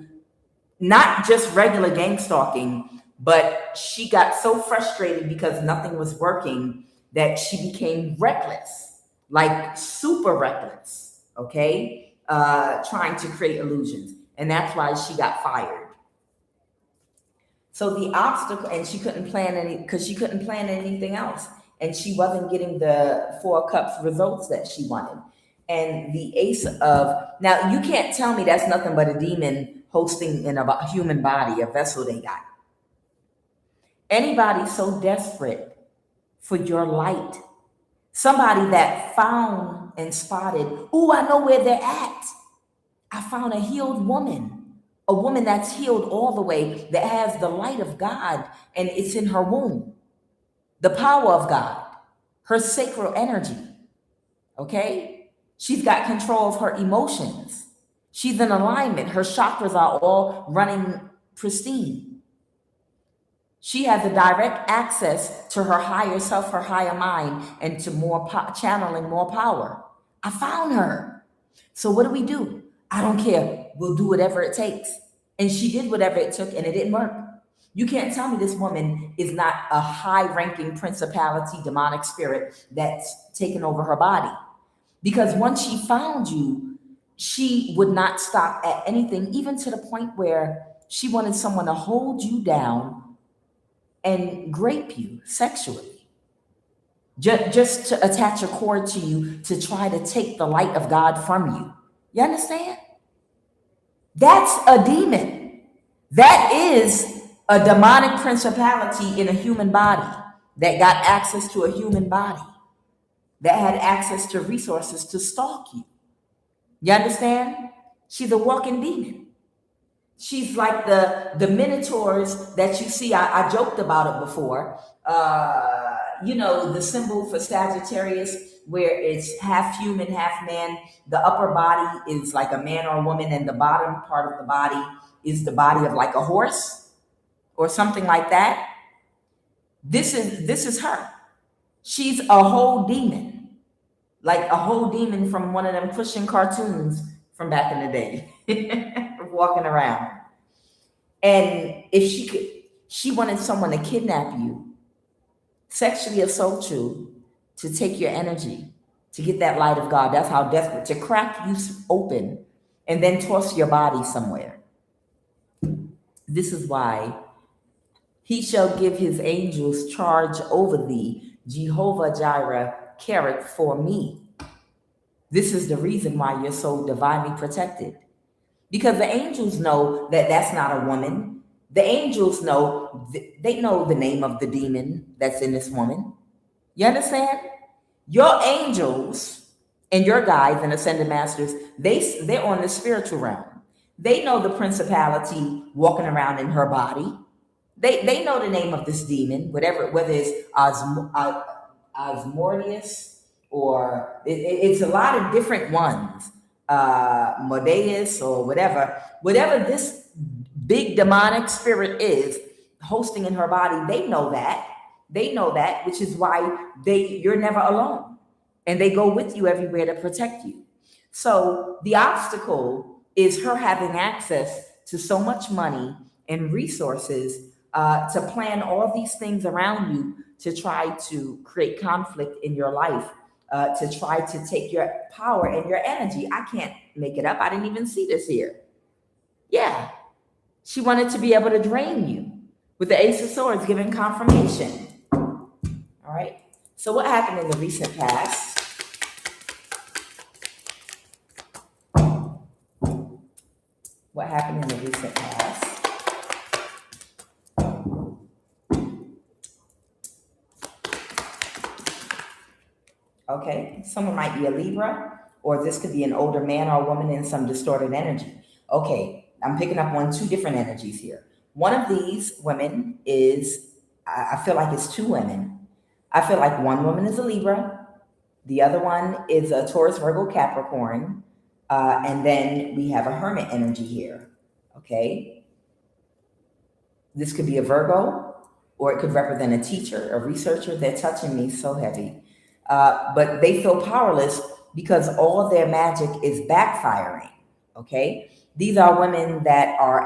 not just regular gang stalking, but she got so frustrated because nothing was working that she became reckless, like super reckless, okay? Trying to create illusions. And that's why she got fired. So the obstacle, and she couldn't plan anything else. And she wasn't getting the 4 Cups results that she wanted. And the Ace of, now you can't tell me that's nothing but a demon hosting in a human body, a vessel they got. Anybody so desperate for your light, somebody that found and spotted, oh, I know where they're at. I found a healed woman. A woman that's healed all the way, that has the light of God, and it's in her womb. The power of God, her sacral energy, okay? She's got control of her emotions. She's in alignment. Her chakras are all running pristine. She has a direct access to her higher self, her higher mind, and to more channeling more power. I found her. So what do? I don't care. We'll do whatever it takes. And she did whatever it took, and it didn't work. You can't tell me this woman is not a high-ranking principality, demonic spirit that's taken over her body. Because once she found you, she would not stop at anything, even to the point where she wanted someone to hold you down and grape you sexually. Just to attach a cord to you to try to take the light of God from you. You understand? That's a demon. That is a demonic principality in a human body that got access to a human body, that had access to resources to stalk you. You understand? She's a walking demon. She's like the minotaurs that you see. I joked about it before. The symbol for Sagittarius, where it's half human, half man. The upper body is like a man or a woman, and the bottom part of the body is the body of like a horse or something like that. This is her. She's a whole demon, like a whole demon from one of them Christian cartoons from back in the day, walking around. And if she wanted someone to kidnap you, sexually assault you, to take your energy, to get that light of God. That's how desperate, to crack you open and then toss your body somewhere. This is why he shall give his angels charge over thee, Jehovah Jireh careth for me. This is the reason why you're so divinely protected. Because the angels know that that's not a woman. The angels know, they know the name of the demon that's in this woman. You understand? Your angels and your guides and ascended masters, they're on the spiritual realm. They know the principality walking around in her body. They know the name of this demon, whether it's Osmordius or it's a lot of different ones, Modeus or whatever this big demonic spirit is hosting in her body. They know that, which is why you're never alone, and they go with you everywhere to protect you. So the obstacle is her having access to so much money and resources to plan all these things around you to try to create conflict in your life, to try to take your power and your energy. I can't make it up. I didn't even see this here. Yeah. She wanted to be able to drain you with the Ace of Swords, giving confirmation. All right. So what happened in the recent past? What happened in the recent past? Okay. Someone might be a Libra or this could be an older man or woman in some distorted energy. Okay, I'm picking up on two different energies here. One of these women is, I feel like it's two women. I feel like one woman is a Libra, the other one is a Taurus, Virgo, Capricorn, and then we have a Hermit energy here. Okay, this could be a Virgo, or it could represent a teacher, a researcher. They're touching me so heavy. But they feel powerless because all of their magic is backfiring. Okay? These are women that are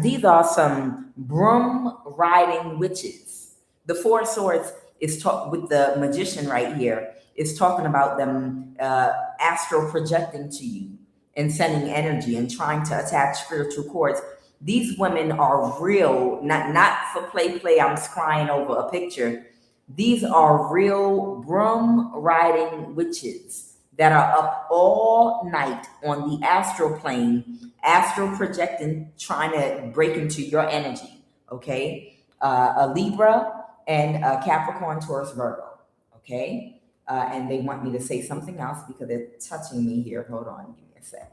these are some broom riding witches. The Four of Swords is with the magician right here, is talking about them astral projecting to you and sending energy and trying to attach spiritual cords. These women are real, not for play. I'm crying over a picture. These are real broom riding witches that are up all night on the astral plane, astral projecting, trying to break into your energy. Okay, a Libra and a Capricorn, Taurus, Virgo. Okay, and they want me to say something else because they're touching me here. Hold on, give me a sec.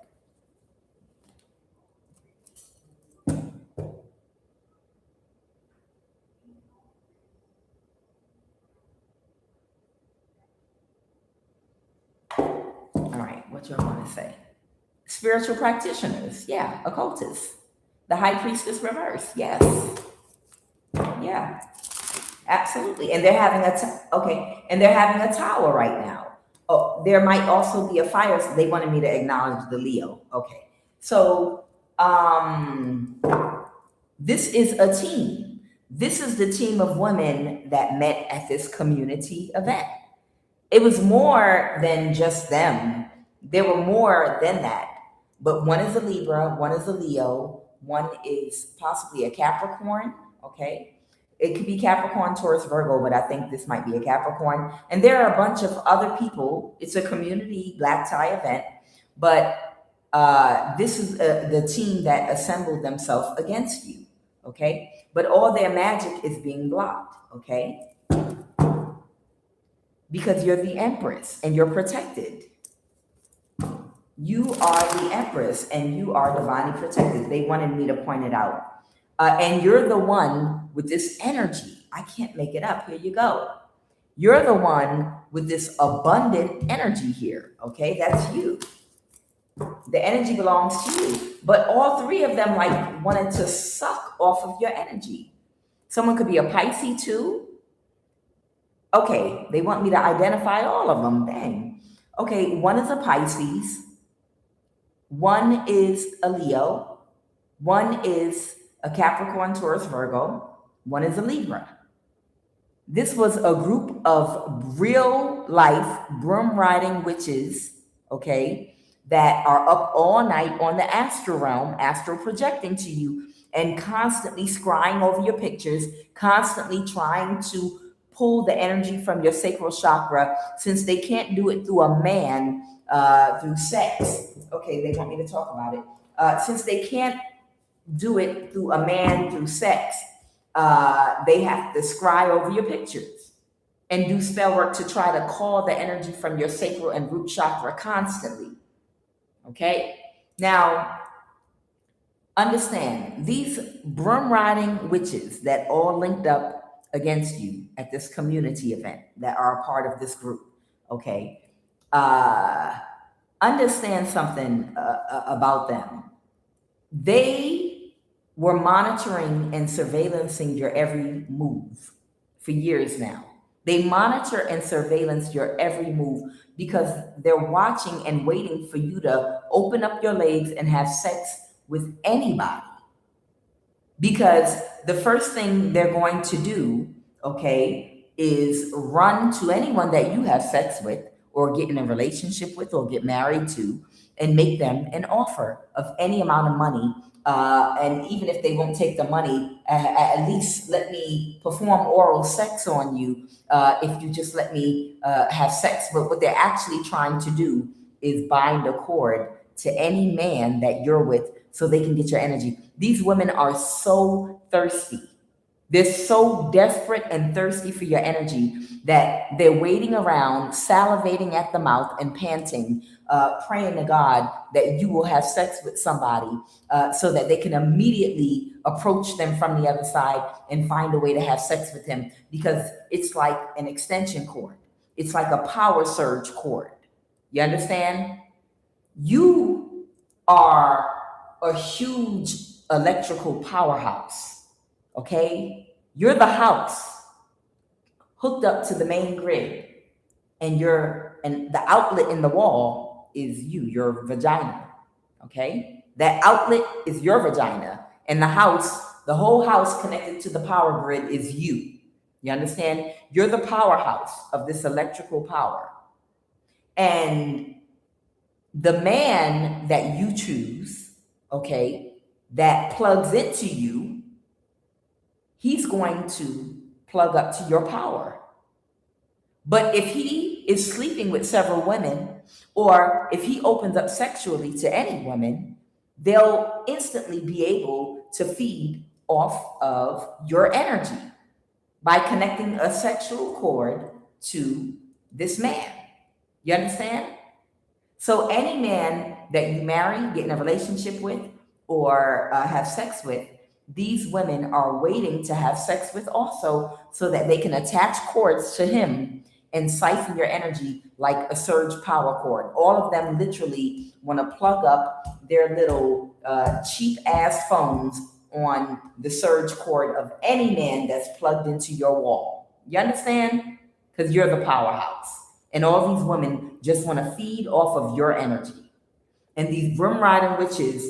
What y'all want to say? Spiritual practitioners, yeah, occultists. The High Priestess reverse, yes, yeah, absolutely. And they're having and they're having a tower right now. Oh, there might also be a fire. So they wanted me to acknowledge the Leo. Okay, so this is a team. This is the team of women that met at this community event. It was more than just them. There were more than that. But one is a Libra, one is a Leo, one is possibly a Capricorn, okay? It could be Capricorn, Taurus, Virgo, but I think this might be a Capricorn. And there are a bunch of other people. It's a community black tie event, but this is the team that assembled themselves against you, okay? But all their magic is being blocked, okay? Because you're the Empress and you're protected. You are the Empress and you are divinely protected. They wanted me to point it out. And you're the one with this energy. I can't make it up. Here you go. You're the one with this abundant energy here. Okay, that's you. The energy belongs to you. But all three of them like wanted to suck off of your energy. Someone could be a Pisces too. Okay, they want me to identify all of them. Dang. Okay, one is a Pisces. One is a Leo. One is a Capricorn, Taurus, Virgo. One is a Libra. This was a group of real life broom riding witches, okay, that are up all night on the astral realm, astral projecting to you, and constantly scrying over your pictures, constantly trying to pull the energy from your sacral chakra, since they can't do it through a man, through sex. Okay, they want me to talk about it. Since they can't do it through a man through sex, they have to scry over your pictures and do spell work to try to call the energy from your sacral and root chakra constantly. Okay, now understand these broom riding witches that all linked up against you at this community event that are a part of this group. Okay, understand something about them. They were monitoring and surveillancing your every move for years now. They monitor and surveillance your every move because they're watching and waiting for you to open up your legs and have sex with anybody. Because the first thing they're going to do, okay, is run to anyone that you have sex with or get in a relationship with or get married to and make them an offer of any amount of money. And even if they won't take the money, at least let me perform oral sex on you if you just let me have sex. But what they're actually trying to do is bind a cord to any man that you're with so they can get your energy. These women are so thirsty. They're so desperate and thirsty for your energy that they're waiting around, salivating at the mouth and panting, praying to God that you will have sex with somebody so that they can immediately approach them from the other side and find a way to have sex with him, because it's like an extension cord. It's like a power surge cord. You understand? You are a huge electrical powerhouse, okay? You're the house hooked up to the main grid, and the outlet in the wall is you, your vagina, okay? That outlet is your vagina, and the whole house connected to the power grid is you. You understand? You're the powerhouse of this electrical power. And the man that you choose, okay, that plugs into you, he's going to plug up to your power. But if he is sleeping with several women, or if he opens up sexually to any woman, they'll instantly be able to feed off of your energy by connecting a sexual cord to this man. You understand? So any man that you marry, get in a relationship with, or have sex with, these women are waiting to have sex with also, so that they can attach cords to him and siphon your energy like a surge power cord. All of them literally want to plug up their little cheap ass phones on the surge cord of any man that's plugged into your wall. You understand? Because you're the powerhouse. And all these women just want to feed off of your energy. And these broom riding witches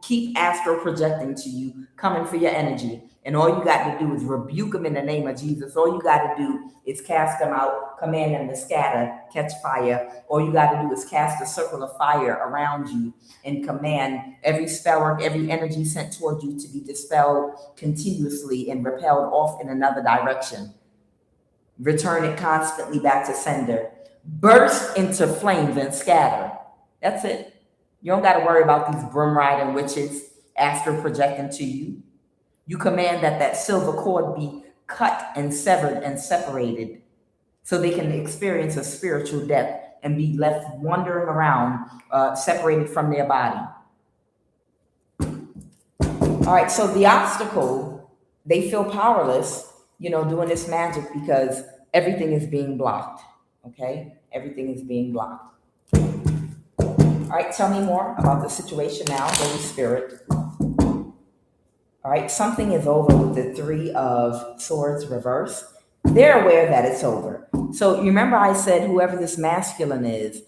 keep astral projecting to you, coming for your energy. And all you got to do is rebuke them in the name of Jesus. All you got to do is cast them out, command them to scatter, catch fire. All you got to do is cast a circle of fire around you and command every spell work, every energy sent toward you to be dispelled continuously and repelled off in another direction. Return it constantly back to sender. Burst into flames and scatter. That's it. You don't got to worry about these broom riding witches astral projecting to you. You command that silver cord be cut and severed and separated, so they can experience a spiritual death and be left wandering around, separated from their body. All right, so the obstacle, they feel powerless, doing this magic because everything is being blocked, okay? Everything is being blocked. All right, tell me more about the situation now, Holy Spirit. All right, something is over with the Three of Swords reverse. They're aware that it's over. So you remember I said whoever this masculine is,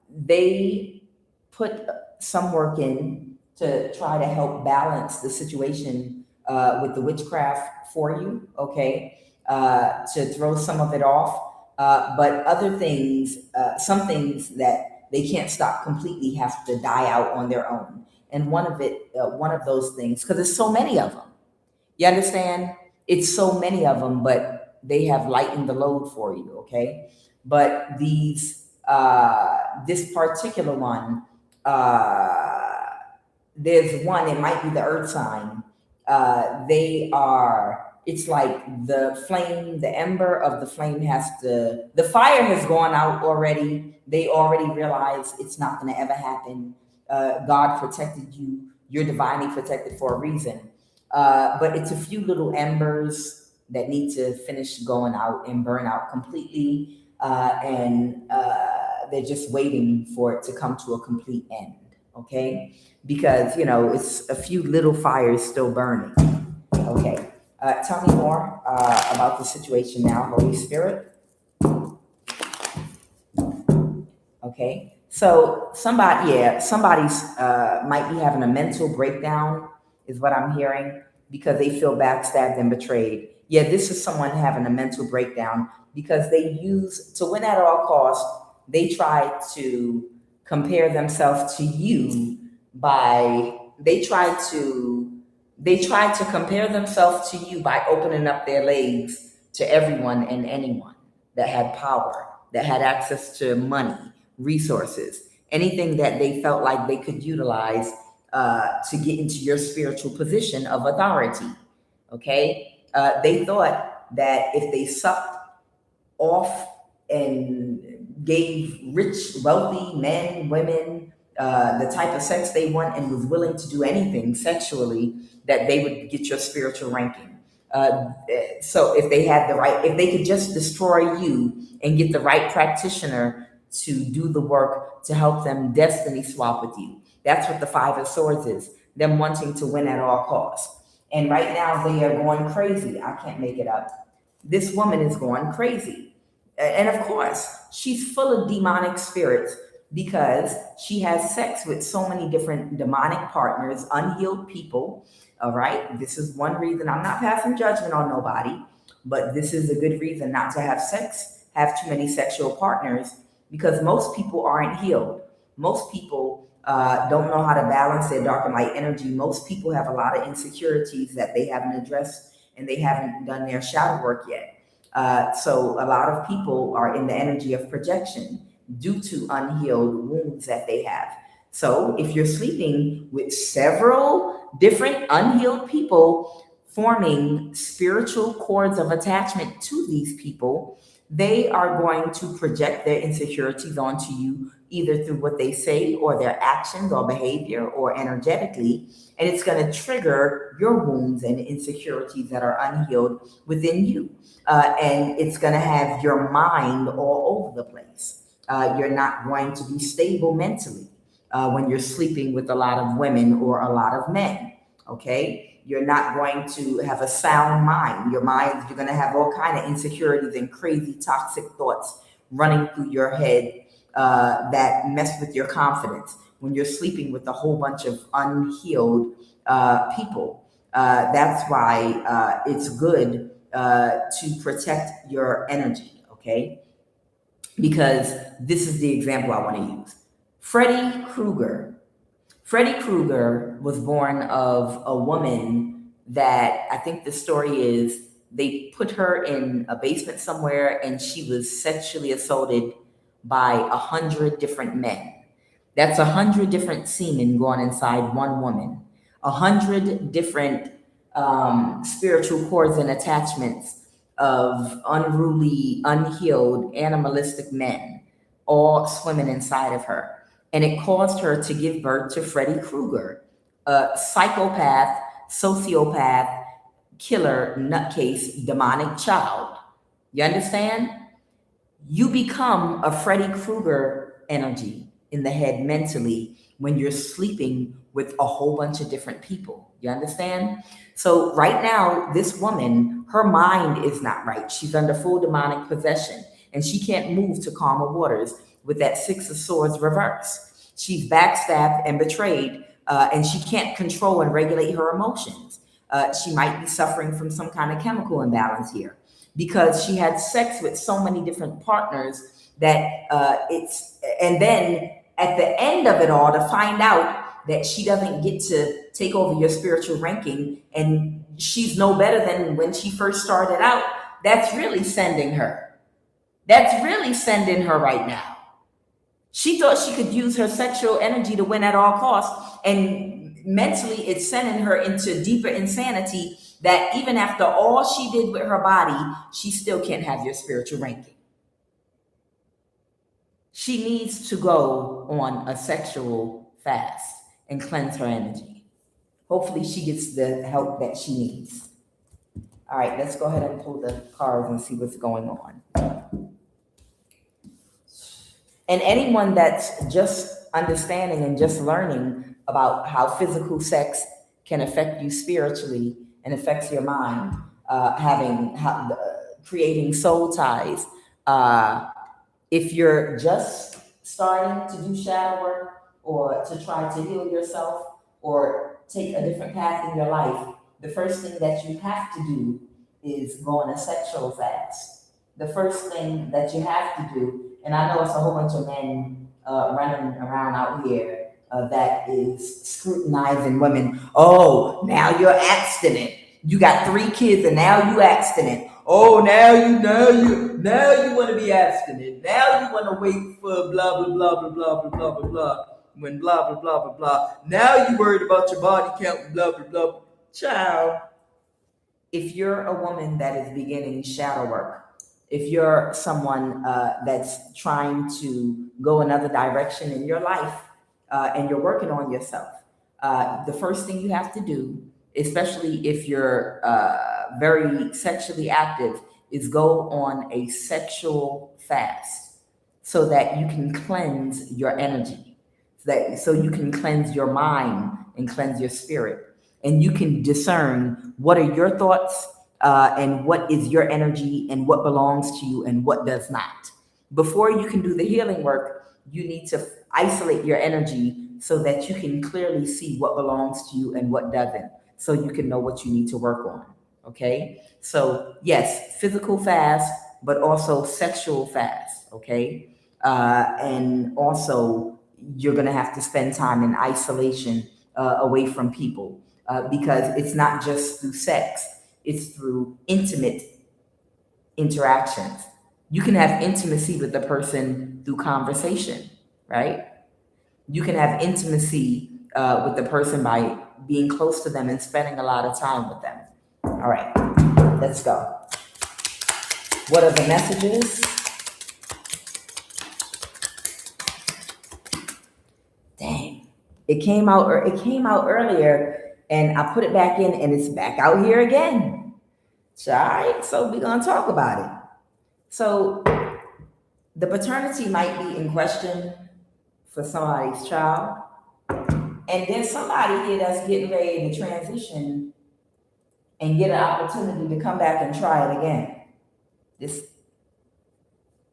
they put some work in to try to help balance the situation with the witchcraft for you, okay, to throw some of it off. But other things, some things that they can't stop completely have to die out on their own. And one of those things, because there's so many of them. You understand? It's so many of them, but they have lightened the load for you, okay? But this particular one, there's one, it might be the earth sign. It's like the flame, the ember of the flame the fire has gone out already. They already realize it's not going to ever happen. God protected you. You're divinely protected for a reason. But it's a few little embers that need to finish going out and burn out completely. And they're just waiting for it to come to a complete end. Okay? Because, it's a few little fires still burning. Okay. Tell me more about the situation now, Holy Spirit. Okay. So somebody's might be having a mental breakdown, is what I'm hearing, because they feel backstabbed and betrayed. Yeah, this is someone having a mental breakdown because to win at all costs, they try to compare themselves to you they try to compare themselves to you by opening up their legs to everyone and anyone that had power, that had access to money, resources, anything that they felt like they could utilize to get into your spiritual position of authority. Okay, they thought that if they sucked off and gave rich, wealthy men, women the type of sex they want and was willing to do anything sexually, that they would get your spiritual ranking. So if they had the right, if they could just destroy you and get the right practitioner to do the work to help them destiny swap with you. That's what the Five of Swords is, them wanting to win at all costs. And right now they are going crazy. I can't make it up. This woman is going crazy. And of course, she's full of demonic spirits because she has sex with so many different demonic partners, unhealed people. All right. This is one reason I'm not passing judgment on nobody, but this is a good reason not to have sex, have too many sexual partners, because most people aren't healed. Most people don't know how to balance their dark and light energy. Most people have a lot of insecurities that they haven't addressed and they haven't done their shadow work yet. So a lot of people are in the energy of projection due to unhealed wounds that they have. So if you're sleeping with several different unhealed people, forming spiritual cords of attachment to these people, they are going to project their insecurities onto you, either through what they say or their actions or behavior or energetically. And it's going to trigger your wounds and insecurities that are unhealed within you. And it's going to have your mind all over the place. You're not going to be stable mentally when you're sleeping with a lot of women or a lot of men. Okay. You're not going to have a sound mind. Your mind, you're going to have all kind of insecurities and crazy toxic thoughts running through your head that mess with your confidence when you're sleeping with a whole bunch of unhealed people. That's why it's good to protect your energy, okay? Because this is the example I want to use. Freddy Krueger. Freddy Krueger was born of a woman that, I think the story is, they put her in a basement somewhere and she was sexually assaulted by 100 different men. That's 100 different semen going inside one woman. 100 different spiritual cords and attachments of unruly, unhealed, animalistic men, all swimming inside of her. And it caused her to give birth to Freddy Krueger, a psychopath, sociopath, killer, nutcase, demonic child. You understand? You become a Freddy Krueger energy in the head mentally when you're sleeping with a whole bunch of different people. You understand? So right now, this woman, her mind is not right. She's under full demonic possession and she can't move to calmer waters with that Six of Swords reverse. She's backstabbed and betrayed, and she can't control and regulate her emotions. She might be suffering from some kind of chemical imbalance here because she had sex with so many different partners that and then at the end of it all, to find out that she doesn't get to take over your spiritual ranking and she's no better than when she first started out, that's really sending her. That's really sending her right now. She thought she could use her sexual energy to win at all costs, and mentally it's sending her into deeper insanity that even after all she did with her body, she still can't have your spiritual ranking. She needs to go on a sexual fast and cleanse her energy. Hopefully she gets the help that she needs. All right, let's go ahead and pull the cards and see what's going on. And anyone that's just understanding and just learning about how physical sex can affect you spiritually and affects your mind, creating soul ties. If you're just starting to do shadow work or to try to heal yourself or take a different path in your life, the first thing that you have to do is go on a sexual fast. The first thing that you have to do, and I know it's a whole bunch of men running around out here that is scrutinizing women. Oh, now you're abstinent. You got 3 kids and now you abstinent. Oh, now you want to be abstinent. Now you want to wait for blah, blah, blah, blah, blah, blah, blah, blah, blah. when blah, blah, blah, blah, blah. Now you worried about your body count, blah, blah, blah. Child, if you're a woman that is beginning shadow work, if you're someone that's trying to go another direction in your life and you're working on yourself, the first thing you have to do, especially if you're very sexually active, is go on a sexual fast so that you can cleanse your energy, so you can cleanse your mind and cleanse your spirit, and you can discern what are your thoughts and what is your energy and what belongs to you and what does not. Before you can do the healing work, you need to isolate your energy so that you can clearly see what belongs to you and what doesn't, so you can know what you need to work on. Okay? So, yes, physical fast, but also sexual fast. Okay? And also, you're going to have to spend time in isolation away from people because it's not just through sex, it's through intimate interactions. You can have intimacy with the person through conversation, right? You can have intimacy with the person by being close to them and spending a lot of time with them. All right, let's go. What are the messages? Dang, it came out earlier, and I put it back in, and it's back out here again. All right, so we're gonna talk about it. So the paternity might be in question for somebody's child, and there's somebody here that's getting ready to transition and get an opportunity to come back and try it again. This,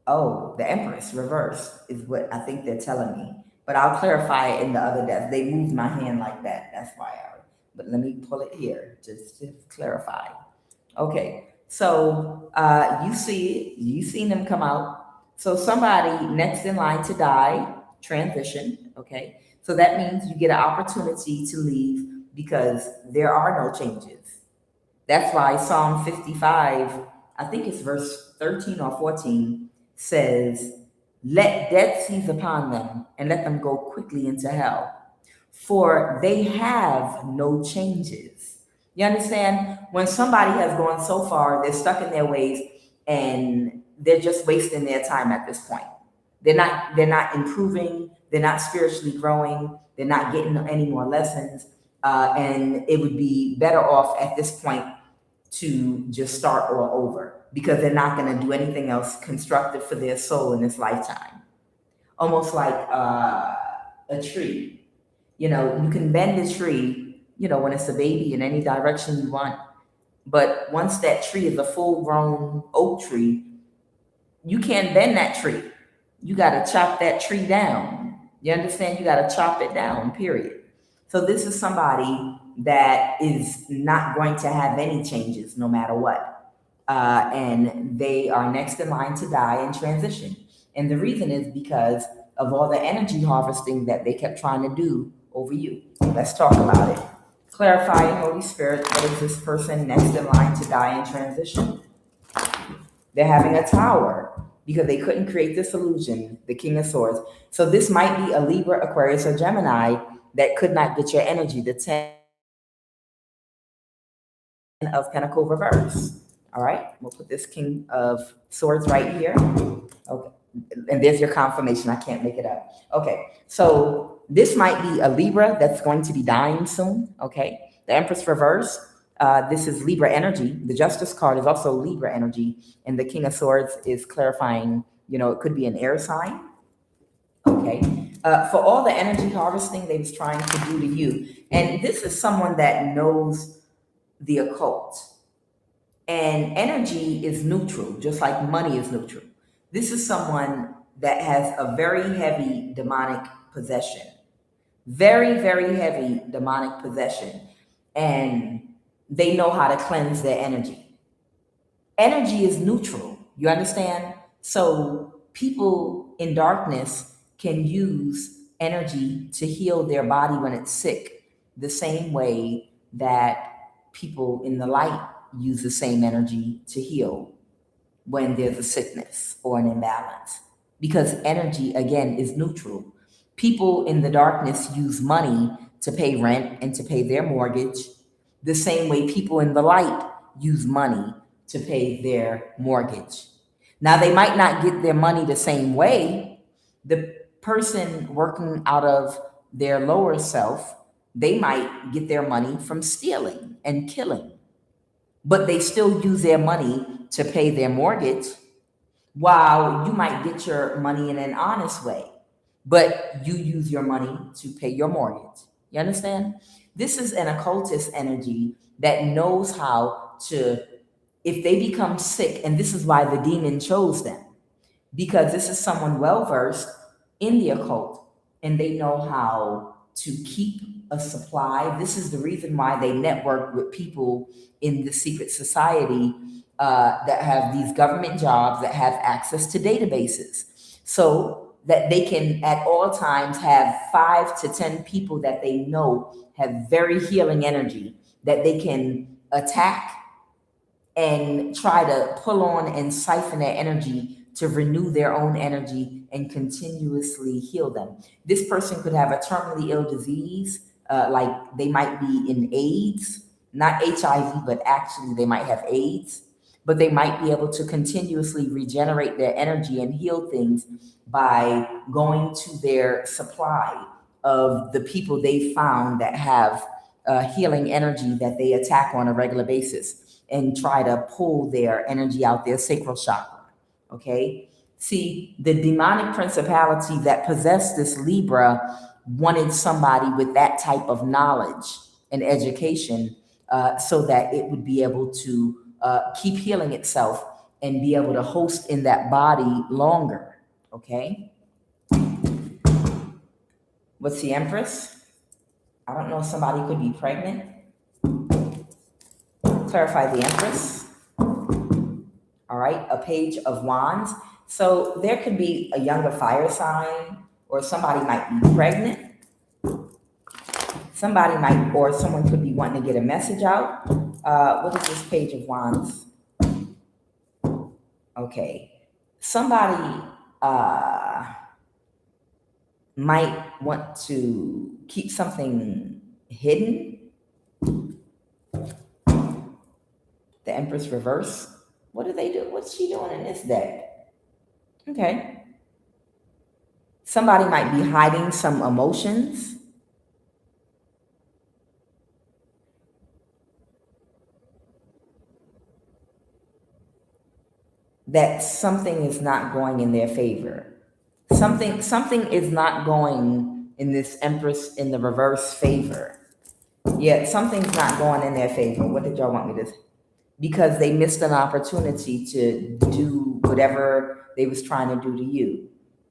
oh, the Empress reverse is what I think they're telling me. But I'll clarify it in the other deck. They moved my hand like that. That's why but let me pull it here just to clarify. Okay, so you see it. You've seen them come out. So somebody next in line to die, transition, okay? So that means you get an opportunity to leave because there are no changes. That's why Psalm 55, I think it's verse 13 or 14, says, let death seize upon them and let them go quickly into hell, for they have no changes. You understand? When somebody has gone so far, they're stuck in their ways and they're just wasting their time at this point. They're not improving, they're not spiritually growing, they're not getting any more lessons, and it would be better off at this point to just start all over because they're not going to do anything else constructive for their soul in this lifetime. Almost like a tree. You know, you can bend a tree, you know, when it's a baby in any direction you want. But once that tree is a full-grown oak tree, you can't bend that tree. You got to chop that tree down. You understand? You got to chop it down, period. So this is somebody that is not going to have any changes no matter what. And they are next in line to die and transition. And the reason is because of all the energy harvesting that they kept trying to do over you. Let's talk about it. Clarifying, Holy Spirit, what is this person next in line to die and transition? They're having a tower because they couldn't create this illusion, the King of Swords. So this might be a Libra, Aquarius, or Gemini that could not get your energy, the 10 of Pentacle reverse. All right, we'll put this King of Swords right here. Okay, and there's your confirmation. I can't make it up. Okay, so this might be a Libra that's going to be dying soon. Okay, the Empress reverse. This is Libra energy. The Justice card is also Libra energy, and the King of Swords is clarifying. You know, it could be an air sign. Okay, for all the energy harvesting they was trying to do to you, and this is someone that knows the occult. And energy is neutral, just like money is neutral. This is someone that has a very heavy demonic possession. Very, very heavy demonic possession. And they know how to cleanse their energy. Energy is neutral, you understand? So people in darkness can use energy to heal their body when it's sick, the same way that people in the light use the same energy to heal when there's a sickness or an imbalance. Because energy, again, is neutral. People in the darkness use money to pay rent and to pay their mortgage, the same way people in the light use money to pay their mortgage. Now, they might not get their money the same way. The person working out of their lower self, they might get their money from stealing and killing, but they still use their money to pay their mortgage, while you might get your money in an honest way, but you use your money to pay your mortgage. You understand? This is an occultist energy that knows how to, if they become sick, and this is why the demon chose them, because this is someone well versed in the occult and they know how to keep a supply. This is the reason why they network with people in the secret society that have these government jobs, that have access to databases, so that they can at all times have 5 to 10 people that they know have very healing energy that they can attack and try to pull on and siphon their energy to renew their own energy and continuously heal them. This person could have a terminally ill disease, like they might be in AIDS, not HIV, but actually they might have AIDS, but they might be able to continuously regenerate their energy and heal things by going to their supply of the people they found that have healing energy that they attack on a regular basis and try to pull their energy out, their sacral chakra. Okay. See, the demonic principality that possessed this Libra wanted somebody with that type of knowledge and education, so that it would be able to keep healing itself and be able to host in that body longer. Okay. What's the Empress? I don't know, somebody could be pregnant. Clarify the Empress. All right, a Page of Wands. So there could be a younger fire sign, or somebody might be pregnant. Somebody might, or someone could be wanting to get a message out. What is this Page of Wands? Okay, somebody might want to keep something hidden. The Empress reverse. What do they do? What's she doing in this deck? Okay. Somebody might be hiding some emotions. That something is not going in their favor. Something is not going in this Empress in the reverse favor. Yeah, something's not going in their favor. What did y'all want me to say? Because they missed an opportunity to do whatever they was trying to do to you.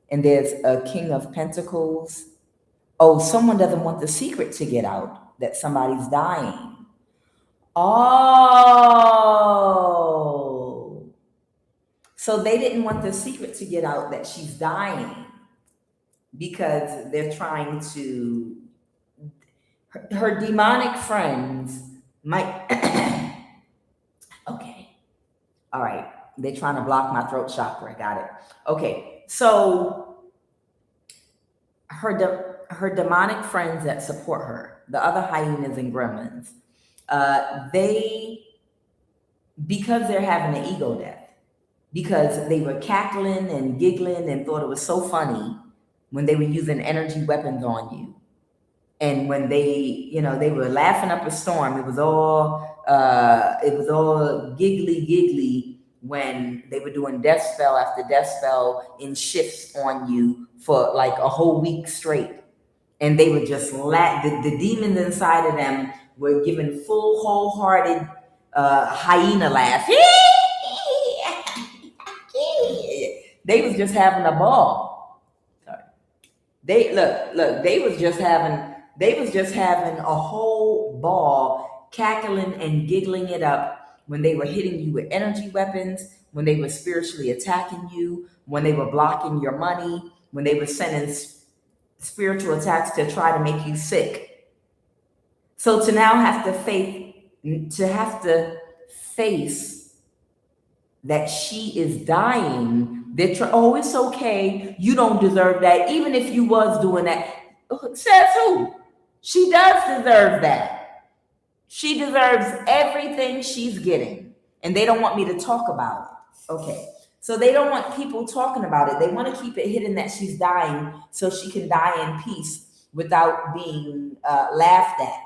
And there's a King of Pentacles. Oh, someone doesn't want the secret to get out that somebody's dying. Oh. So they didn't want the secret to get out that she's dying, because they're trying to, her demonic friends might, okay. All right. They're trying to block my throat chakra. Got it. Okay. So her demonic friends that support her, the other hyenas and gremlins, because they're having an ego death, because they were cackling and giggling and thought it was so funny when they were using energy weapons on you. And when they were laughing up a storm, it was all giggly when they were doing death spell after death spell in shifts on you for like a whole week straight. And they would just laugh. The demons inside of them were giving full, wholehearted hyena laugh. They was just having a ball. Sorry. They was just having a whole ball, cackling and giggling it up when they were hitting you with energy weapons, when they were spiritually attacking you, when they were blocking your money, when they were sending spiritual attacks to try to make you sick. So to now have to face that she is dying, oh, it's okay. You don't deserve that. Even if you was doing that. Says who? She does deserve that. She deserves everything she's getting. And they don't want me to talk about it. Okay. So they don't want people talking about it. They want to keep it hidden that she's dying so she can die in peace without being laughed at,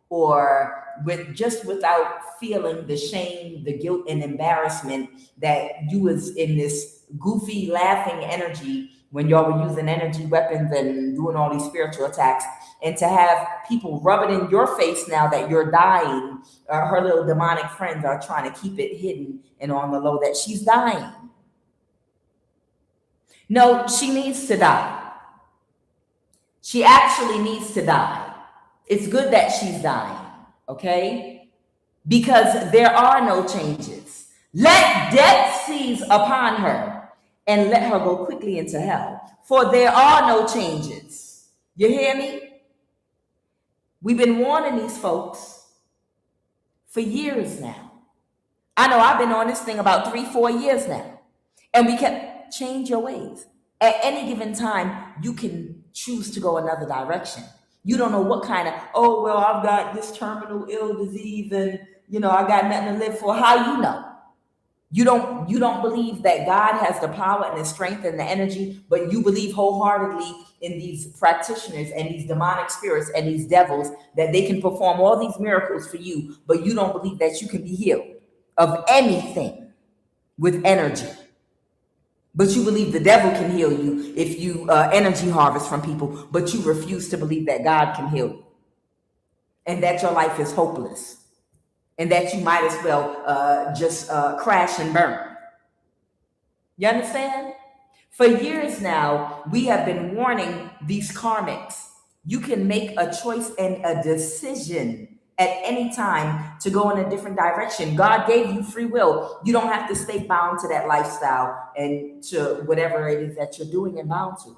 or without feeling the shame, the guilt, and embarrassment that you was in this goofy laughing energy when y'all were using energy weapons and doing all these spiritual attacks. And to have people rub it in your face now that you're dying, her little demonic friends are trying to keep it hidden and on the low that she's dying. No, she needs to die. She actually needs to die. It's good that she's dying, okay? Because there are no changes. Let death seize upon her and let her go quickly into hell, for there are no changes. You hear me? We've been warning these folks for years now. I know I've been on this thing about 3-4 years now, and we kept change your ways. At any given time, you can choose to go another direction. You don't know what kind of, oh, well, I've got this terminal ill disease and, I got nothing to live for. How you know? You don't believe that God has the power and the strength and the energy, but you believe wholeheartedly in these practitioners and these demonic spirits and these devils that they can perform all these miracles for you, but you don't believe that you can be healed of anything with energy. But you believe the devil can heal you if you energy harvest from people, but you refuse to believe that God can heal you and that your life is hopeless and that you might as well just crash and burn. You understand? For years now, we have been warning these karmics. You can make a choice and a decision at any time to go in a different direction. God gave you free will. You don't have to stay bound to that lifestyle and to whatever it is that you're doing and bound to.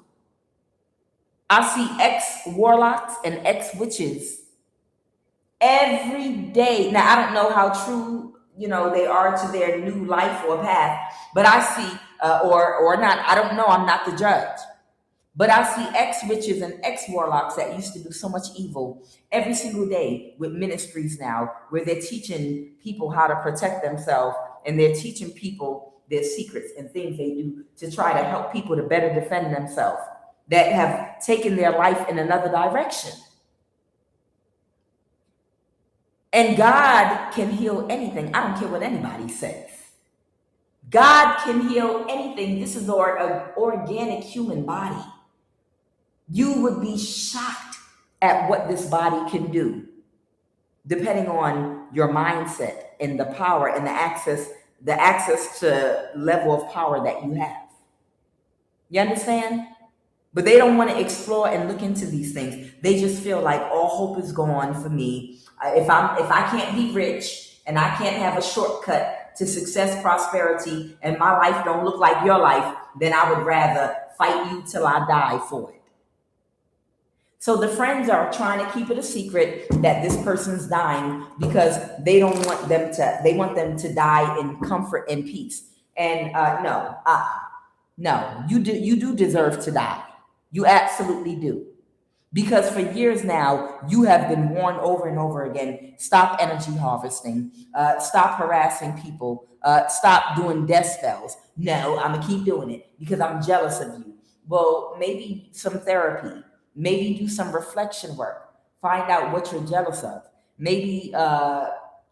I see ex-warlocks and ex-witches every day. Now, I don't know how true, they are to their new life or path, but I see, or not, I don't know, I'm not the judge. But I see ex-witches and ex-warlocks that used to do so much evil every single day with ministries now where they're teaching people how to protect themselves, and they're teaching people their secrets and things they do to try to help people to better defend themselves that have taken their life in another direction. And God can heal anything. I don't care what anybody says. God can heal anything. This is an organic human body. You would be shocked at what this body can do, depending on your mindset and the power and the access to level of power that you have. You understand? But they don't want to explore and look into these things. They just feel like all hope is gone for me. If I can't be rich and I can't have a shortcut to success, prosperity, and my life don't look like your life, then I would rather fight you till I die for it. So the friends are trying to keep it a secret that this person's dying because they want them to die in comfort and peace. And no, you do deserve to die. You absolutely do. Because for years now, you have been warned over and over again, stop energy harvesting, stop harassing people, stop doing death spells. No, I'm gonna keep doing it because I'm jealous of you. Well, maybe some therapy. Maybe do some reflection work. Find out what you're jealous of. Maybe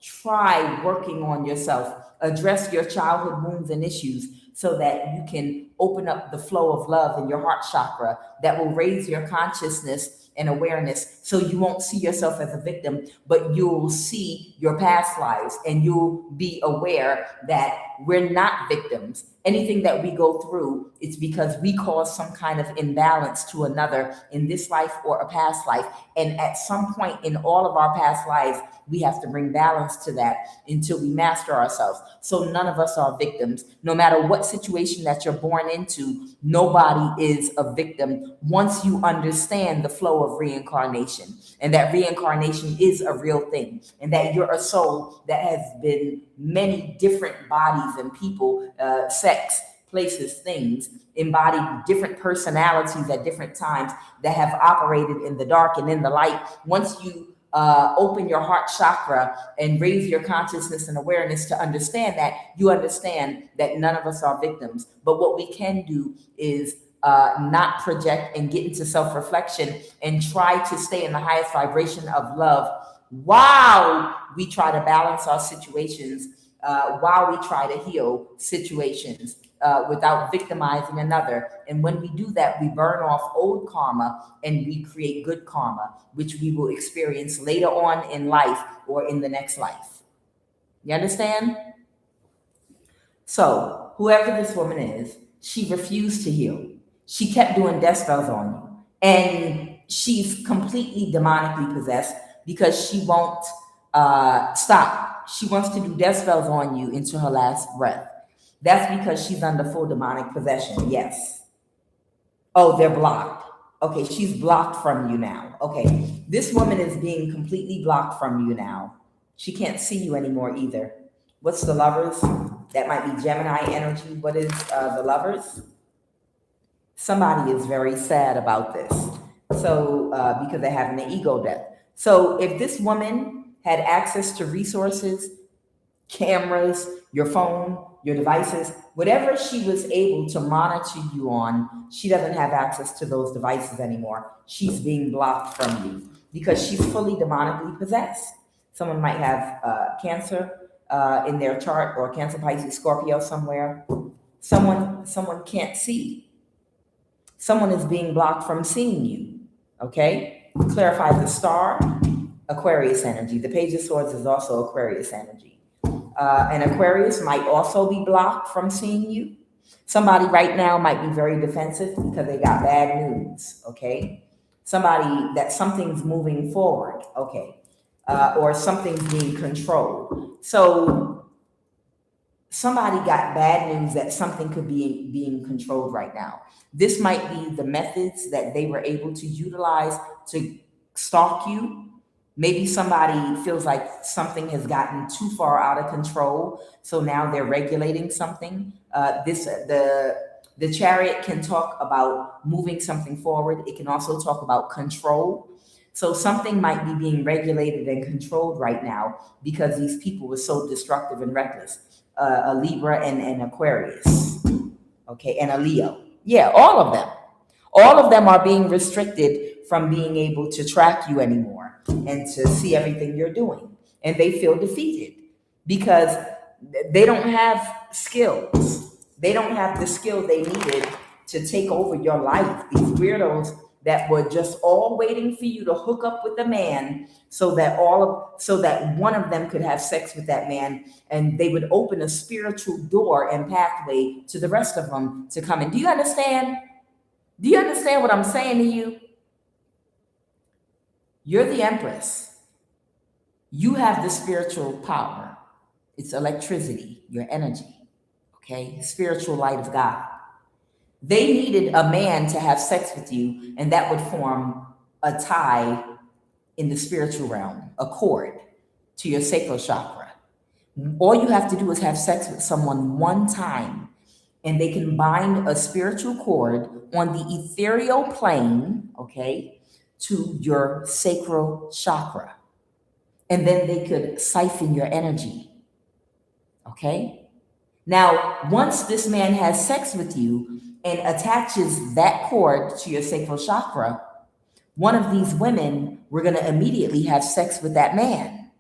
try working on yourself. Address your childhood wounds and issues so that you can open up the flow of love in your heart chakra that will raise your consciousness and awareness so you won't see yourself as a victim, but you'll see your past lives and you'll be aware that we're not victims. Anything that we go through, it's because we cause some kind of imbalance to another in this life or a past life. And at some point in all of our past lives, we have to bring balance to that until we master ourselves. So none of us are victims. No matter what situation that you're born born into, nobody is a victim once you understand the flow of reincarnation, and that reincarnation is a real thing, and that you're a soul that has been many different bodies and people, sex, places, things, embodied different personalities at different times that have operated in the dark and in the light. Once you open your heart chakra and raise your consciousness and awareness to understand that, you understand that none of us are victims. But what we can do is not project and get into self-reflection and try to stay in the highest vibration of love while we try to balance our situations, while we try to heal situations. Without victimizing another. And when we do that, we burn off old karma and we create good karma, which we will experience later on in life or in the next life. You understand? So whoever this woman is, she refused to heal. She kept doing death spells on you. And she's completely demonically possessed because she won't stop. She wants to do death spells on you into her last breath. That's because she's under full demonic possession. Yes. Oh, they're blocked. Okay, she's blocked from you now. Okay, this woman is being completely blocked from you now. She can't see you anymore either. What's the Lovers? That might be Gemini energy. What is the Lovers? Somebody is very sad about this. So, because they're having an ego death. So if this woman had access to resources, cameras, your phone, your devices, whatever she was able to monitor you on, she doesn't have access to those devices anymore. She's being blocked from you because she's fully demonically possessed. Someone might have Cancer in their chart, or Cancer, Pisces, Scorpio somewhere. Someone can't see. Someone is being blocked from seeing you, okay? Clarify the Star, Aquarius energy. The Page of Swords is also Aquarius energy. An Aquarius might also be blocked from seeing you. Somebody right now might be very defensive because they got bad news, okay? Something's moving forward, okay? Or something's being controlled. So somebody got bad news that something could be being controlled right now. This might be the methods that they were able to utilize to stalk you. Maybe somebody feels like something has gotten too far out of control, so now they're regulating something. The Chariot can talk about moving something forward. It can also talk about control. So something might be being regulated and controlled right now because these people were so destructive and reckless. A Libra and an Aquarius, okay, and a Leo. Yeah, all of them. All of them are being restricted from being able to track you anymore and to see everything you're doing. And they feel defeated because they don't have skills. They don't have the skill they needed to take over your life. These weirdos that were just all waiting for you to hook up with a man so that one of them could have sex with that man, and they would open a spiritual door and pathway to the rest of them to come in. Do you understand? Do you understand what I'm saying to you? You're the Empress. You have the spiritual power. It's electricity, your energy, okay? Spiritual light of God. They needed a man to have sex with you, and that would form a tie in the spiritual realm, a cord to your sacral chakra. All you have to do is have sex with someone one time, and they can bind a spiritual cord on the ethereal plane, okay, to your sacral chakra. And then they could siphon your energy, okay? Now, once this man has sex with you and attaches that cord to your sacral chakra, one of these women were going to immediately have sex with that man,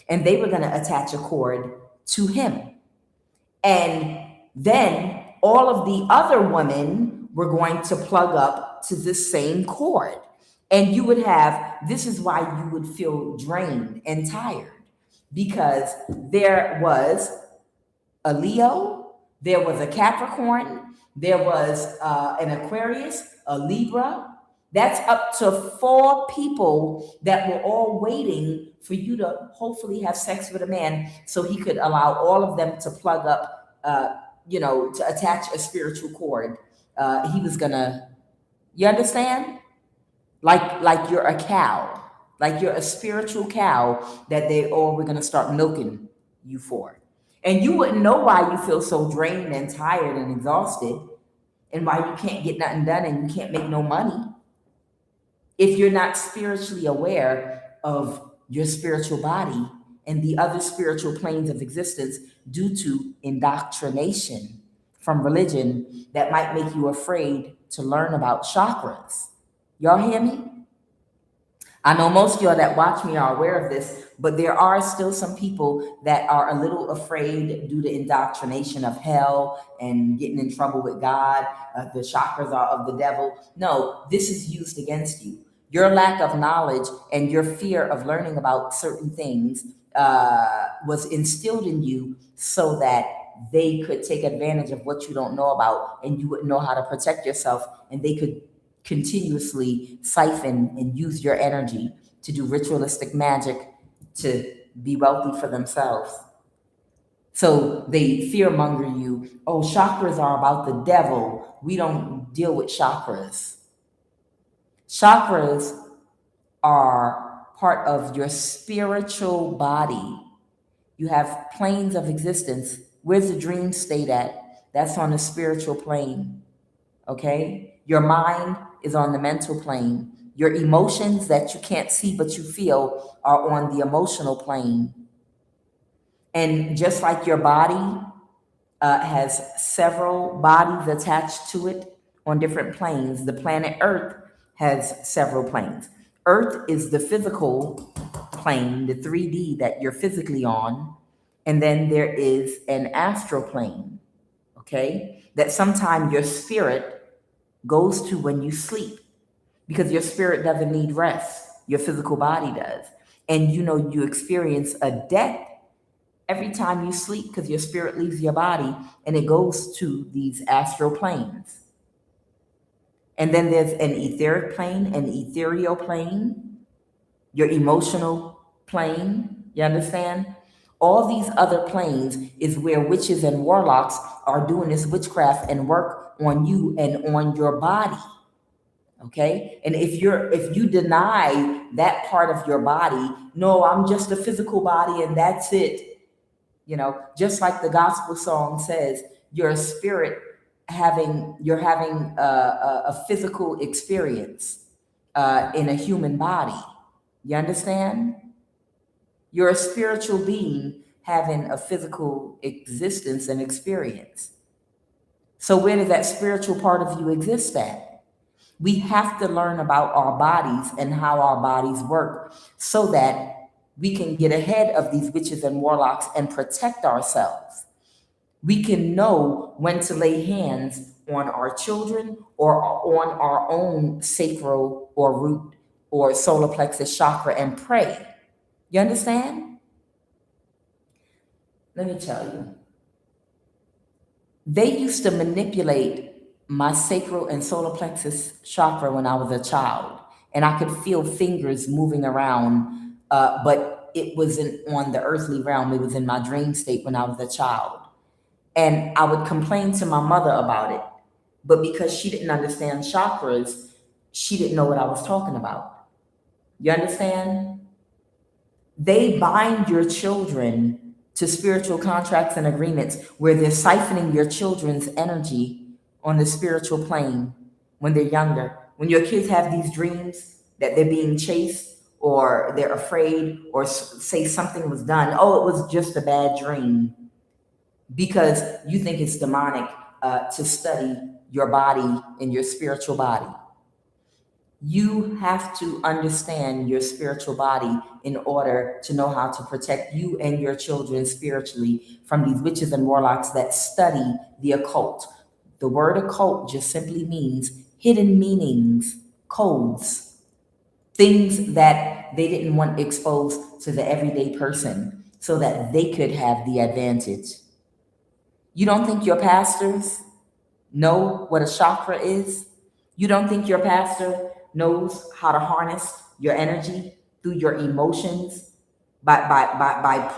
and they were going to attach a cord to him. And then all of the other women were going to plug up to this same cord. And you would have, this is why you would feel drained and tired, because there was a Leo, there was a Capricorn, there was an Aquarius, a Libra. That's up to 4 people that were all waiting for you to hopefully have sex with a man so he could allow all of them to plug up to attach a spiritual cord. He was gonna, you understand? Like you're a cow, like you're a spiritual cow that we're gonna start milking you for. And you wouldn't know why you feel so drained and tired and exhausted, and why you can't get nothing done and you can't make no money, if you're not spiritually aware of your spiritual body and the other spiritual planes of existence, due to indoctrination from religion that might make you afraid to learn about chakras. Y'all hear me? I know most of y'all that watch me are aware of this, but there are still some people that are a little afraid due to indoctrination of hell and getting in trouble with God. The chakras are of the devil. No, this is used against you. Your lack of knowledge and your fear of learning about certain things was instilled in you so that they could take advantage of what you don't know about, and you wouldn't know how to protect yourself, and they could continuously siphon and use your energy to do ritualistic magic to be wealthy for themselves. So they fearmonger you. Oh, chakras are about the devil. We don't deal with chakras. Chakras are part of your spiritual body. You have planes of existence. Where's the dream state at? That's on the spiritual plane. Okay? Your mind is on the mental plane. Your emotions that you can't see but you feel are on the emotional plane. And just like your body has several bodies attached to it on different planes, the planet Earth has several planes. Earth is the physical plane, the 3D that you're physically on, and then there is an astral plane, okay, that sometimes your spirit goes to when you sleep, because your spirit doesn't need rest, your physical body does. And you experience a death every time you sleep because your spirit leaves your body and it goes to these astral planes. And then there's an etheric plane, an ethereal plane, your emotional plane, you understand? All these other planes is where witches and warlocks are doing this witchcraft and work on you and on your body. Okay? And if you deny that part of your body, no, I'm just a physical body and that's it. Just like the gospel song says, you're a spirit you're having a physical experience in a human body. You understand? You're a spiritual being having a physical existence and experience. So where does that spiritual part of you exist at? We have to learn about our bodies and how our bodies work so that we can get ahead of these witches and warlocks and protect ourselves. We can know when to lay hands on our children or on our own sacral or root or solar plexus chakra and pray. You understand? Let me tell you. They used to manipulate my sacral and solar plexus chakra when I was a child, and I could feel fingers moving around, but it wasn't on the earthly realm. It was in my dream state when I was a child. And I would complain to my mother about it, but because she didn't understand chakras, she didn't know what I was talking about. You understand? They bind your children to spiritual contracts and agreements where they're siphoning your children's energy on the spiritual plane when they're younger. When your kids have these dreams that they're being chased or they're afraid or say something was done, oh, it was just a bad dream, because you think it's demonic to study your body and your spiritual body. You have to understand your spiritual body in order to know how to protect you and your children spiritually from these witches and warlocks that study the occult. The word occult just simply means hidden meanings, codes, things that they didn't want exposed to the everyday person so that they could have the advantage. You don't think your pastors know what a chakra is? You don't think your pastor knows how to harness your energy through your emotions by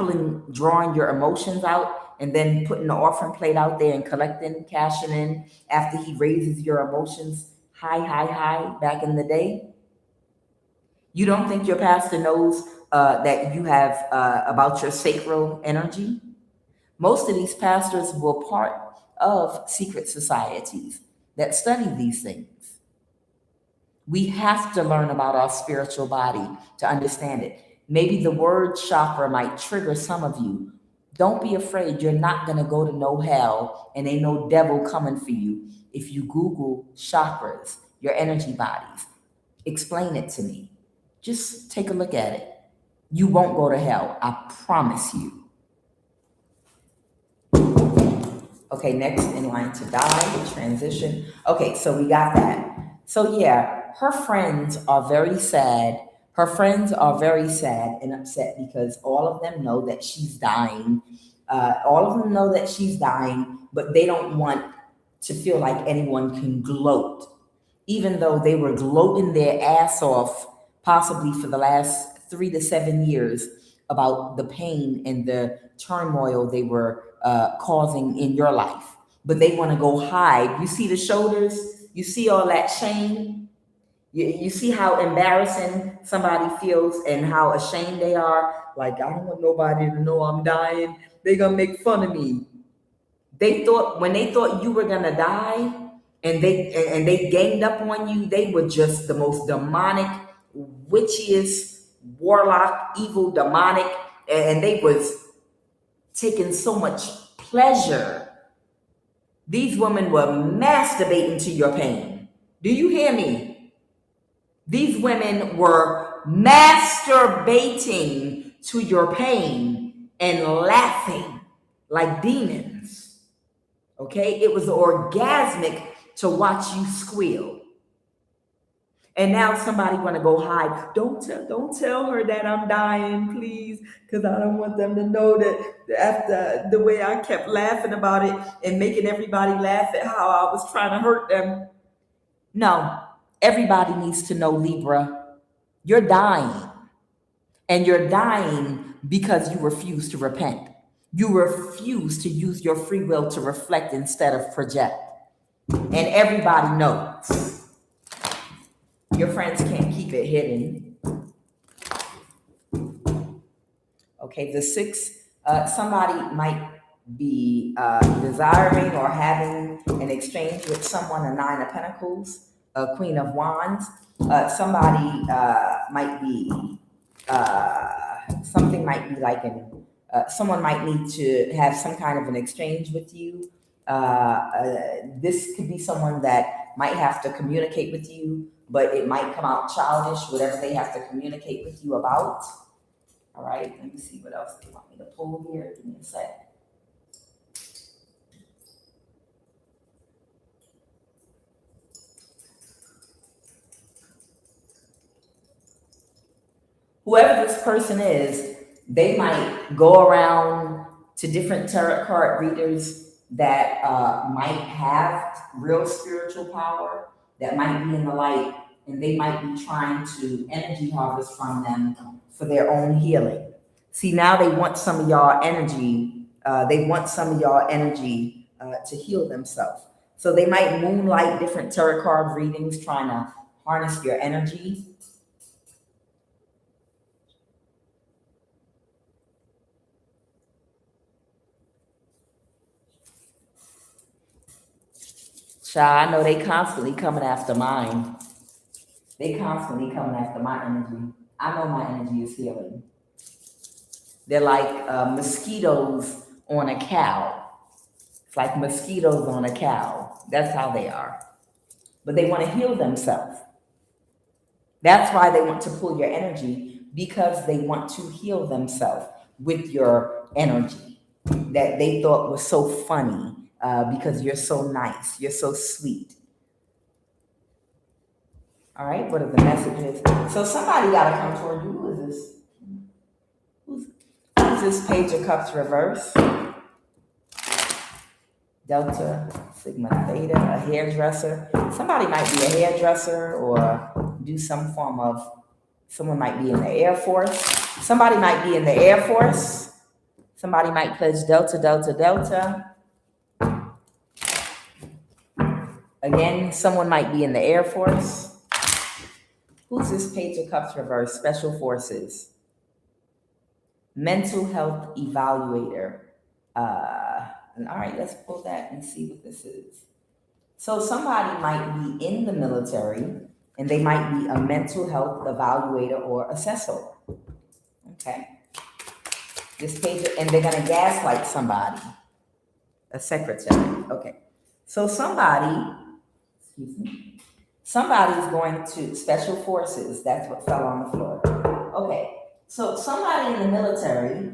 drawing your emotions out and then putting the offering plate out there and collecting, cashing in after he raises your emotions high back in the day? You don't think your pastor knows that you have about your sacral energy? Most of these pastors were part of secret societies that study these things. We have to learn about our spiritual body to understand it. Maybe the word chakra might trigger some of you. Don't be afraid. You're not going to go to no hell, and ain't no devil coming for you if you Google chakras, your energy bodies. Explain it to me. Just take a look at it. You won't go to hell. I promise you. Okay, next in line to die, transition. Okay, so we got that. So yeah, her friends are very sad. Her friends are very sad and upset because all of them know that she's dying. All of them know that she's dying, but they don't want to feel like anyone can gloat, even though they were gloating their ass off possibly for the last 3 to 7 years about the pain and the turmoil they were causing in your life. But they want to go hide. You see the shoulders? You see all that shame? You see how embarrassing somebody feels and how ashamed they are? Like, I don't want nobody to know I'm dying. They're going to make fun of me. When they thought you were going to die and they ganged up on you, they were just the most demonic, witchiest, warlock, evil, demonic, and they was taking so much pleasure. These women were masturbating to your pain. Do you hear me? These women were masturbating to your pain and laughing like demons. Okay? It was orgasmic to watch you squeal. And now somebody want to go hide. Don't tell her that I'm dying, please, because I don't want them to know that after the way I kept laughing about it and making everybody laugh at how I was trying to hurt them. No, everybody needs to know, Libra, you're dying. And you're dying because you refuse to repent. You refuse to use your free will to reflect instead of project. And everybody knows. Your friends can't keep it hidden. Okay, the 6, somebody might be desiring or having an exchange with someone, a 9 of Pentacles, a Queen of Wands. Somebody might be, something might be like someone might need to have some kind of an exchange with you. This could be someone that might have to communicate with you, but it might come out childish, whatever they have to communicate with you about. All right, let me see what else they want me to pull here. Give me a sec. Whoever this person is, they might go around to different tarot card readers that might have real spiritual power, that might be in the light, and they might be trying to energy harvest from them for their own healing. See, now they want some of y'all energy. To heal themselves. So they might moonlight different tarot card readings, trying to harness your energy. Child, I know they constantly coming after mine. They constantly coming after my energy. I know my energy is healing. They're like mosquitoes on a cow. It's like mosquitoes on a cow. That's how they are. But they want to heal themselves. That's why they want to pull your energy, because they want to heal themselves with your energy that they thought was so funny. Because you're so nice, you're so sweet. All right, what are the messages? So somebody got to come toward you. Who is this? Who's this Page of Cups reverse? Delta, Sigma, Theta, a hairdresser. Somebody might be a hairdresser or do some form of, someone might be in the Air Force. Somebody might be in the Air Force. Somebody might pledge Delta, Delta, Delta. Again, someone might be in the Air Force. Who's this Page of Cups reverse? Special Forces. Mental health evaluator. All right, let's pull that and see what this is. So somebody might be in the military and they might be a mental health evaluator or assessor. Okay. This page, and they're going to gaslight somebody. A secretary. Okay. So somebody's going to Special Forces. That's what fell on the floor. Okay. So somebody in the military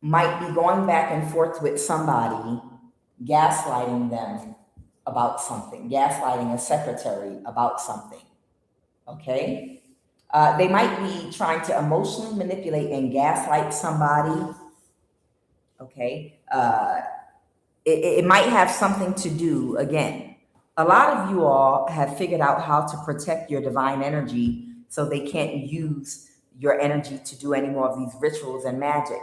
might be going back and forth with somebody, gaslighting them about something, gaslighting a secretary about something. Okay. They might be trying to emotionally manipulate and gaslight somebody. Okay. It might have something to do, again, a lot of you all have figured out how to protect your divine energy so they can't use your energy to do any more of these rituals and magic.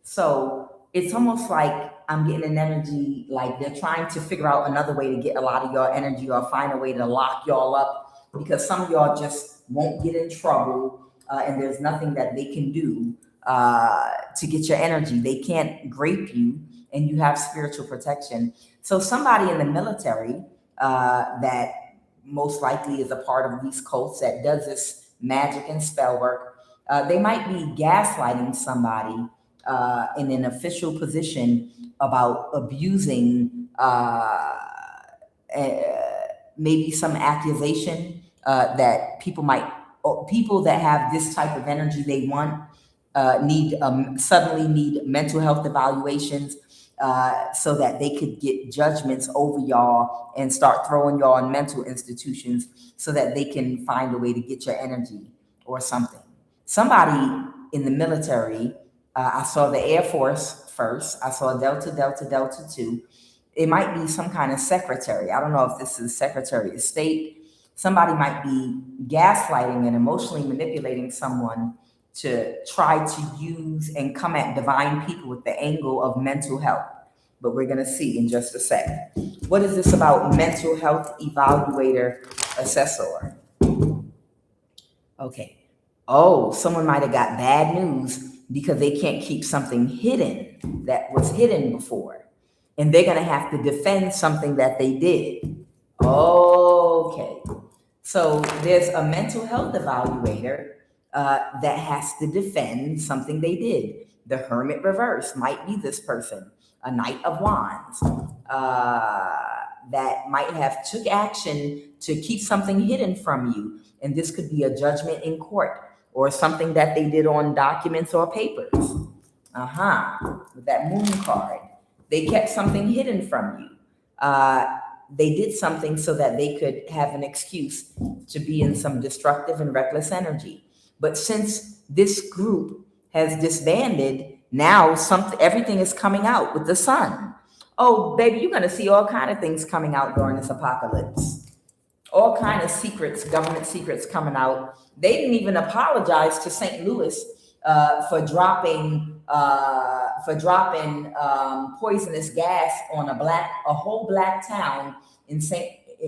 So it's almost like I'm getting an energy like they're trying to figure out another way to get a lot of your energy or find a way to lock y'all up, because some of y'all just won't get in trouble and there's nothing that they can do to get your energy. They can't grape you and you have spiritual protection. So somebody in the military that most likely is a part of these cults that does this magic and spell work, they might be gaslighting somebody in an official position about abusing maybe some accusation that people that have this type of energy they want suddenly need mental health evaluations so that they could get judgments over y'all and start throwing y'all in mental institutions so that they can find a way to get your energy or something. Somebody in the military, I saw the Air Force first. I saw Delta, Delta, Delta 2. It might be some kind of secretary. I don't know if this is Secretary of State. Somebody might be gaslighting and emotionally manipulating someone to try to use and come at divine people with the angle of mental health. But we're going to see in just a sec. What is this about mental health evaluator assessor? Okay. Oh, someone might have got bad news because they can't keep something hidden that was hidden before. And they're going to have to defend something that they did. Okay. So there's a mental health evaluator that has to defend something they did. The Hermit reverse might be this person, a Knight of Wands, that might have took action to keep something hidden from you. And this could be a judgment in court or something that they did on documents or papers. With that Moon card, they kept something hidden from you. They did something so that they could have an excuse to be in some destructive and reckless energy. But since this group has disbanded, now everything is coming out with the sun. Oh, baby, you're going to see all kinds of things coming out during this apocalypse. All kinds of secrets, government secrets coming out. They didn't even apologize to St. Louis for dropping poisonous gas on a whole black town in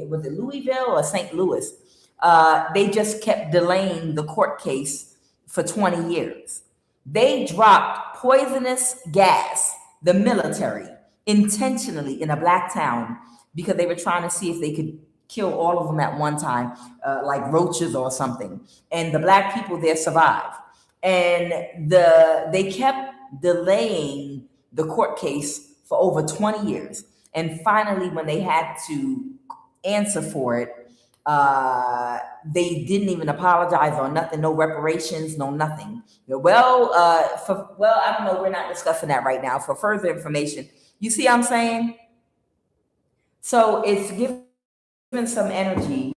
was it Louisville or St. Louis? They just kept delaying the court case for 20 years. They dropped poisonous gas, the military, intentionally in a black town because they were trying to see if they could kill all of them at one time, like roaches or something. And the black people there survived. And they kept delaying the court case for over 20 years. And finally, when they had to answer for it, they didn't even apologize or nothing, no reparations, no nothing. Well, I don't know. We're not discussing that right now. For further information, you see what I'm saying? So it's given some energy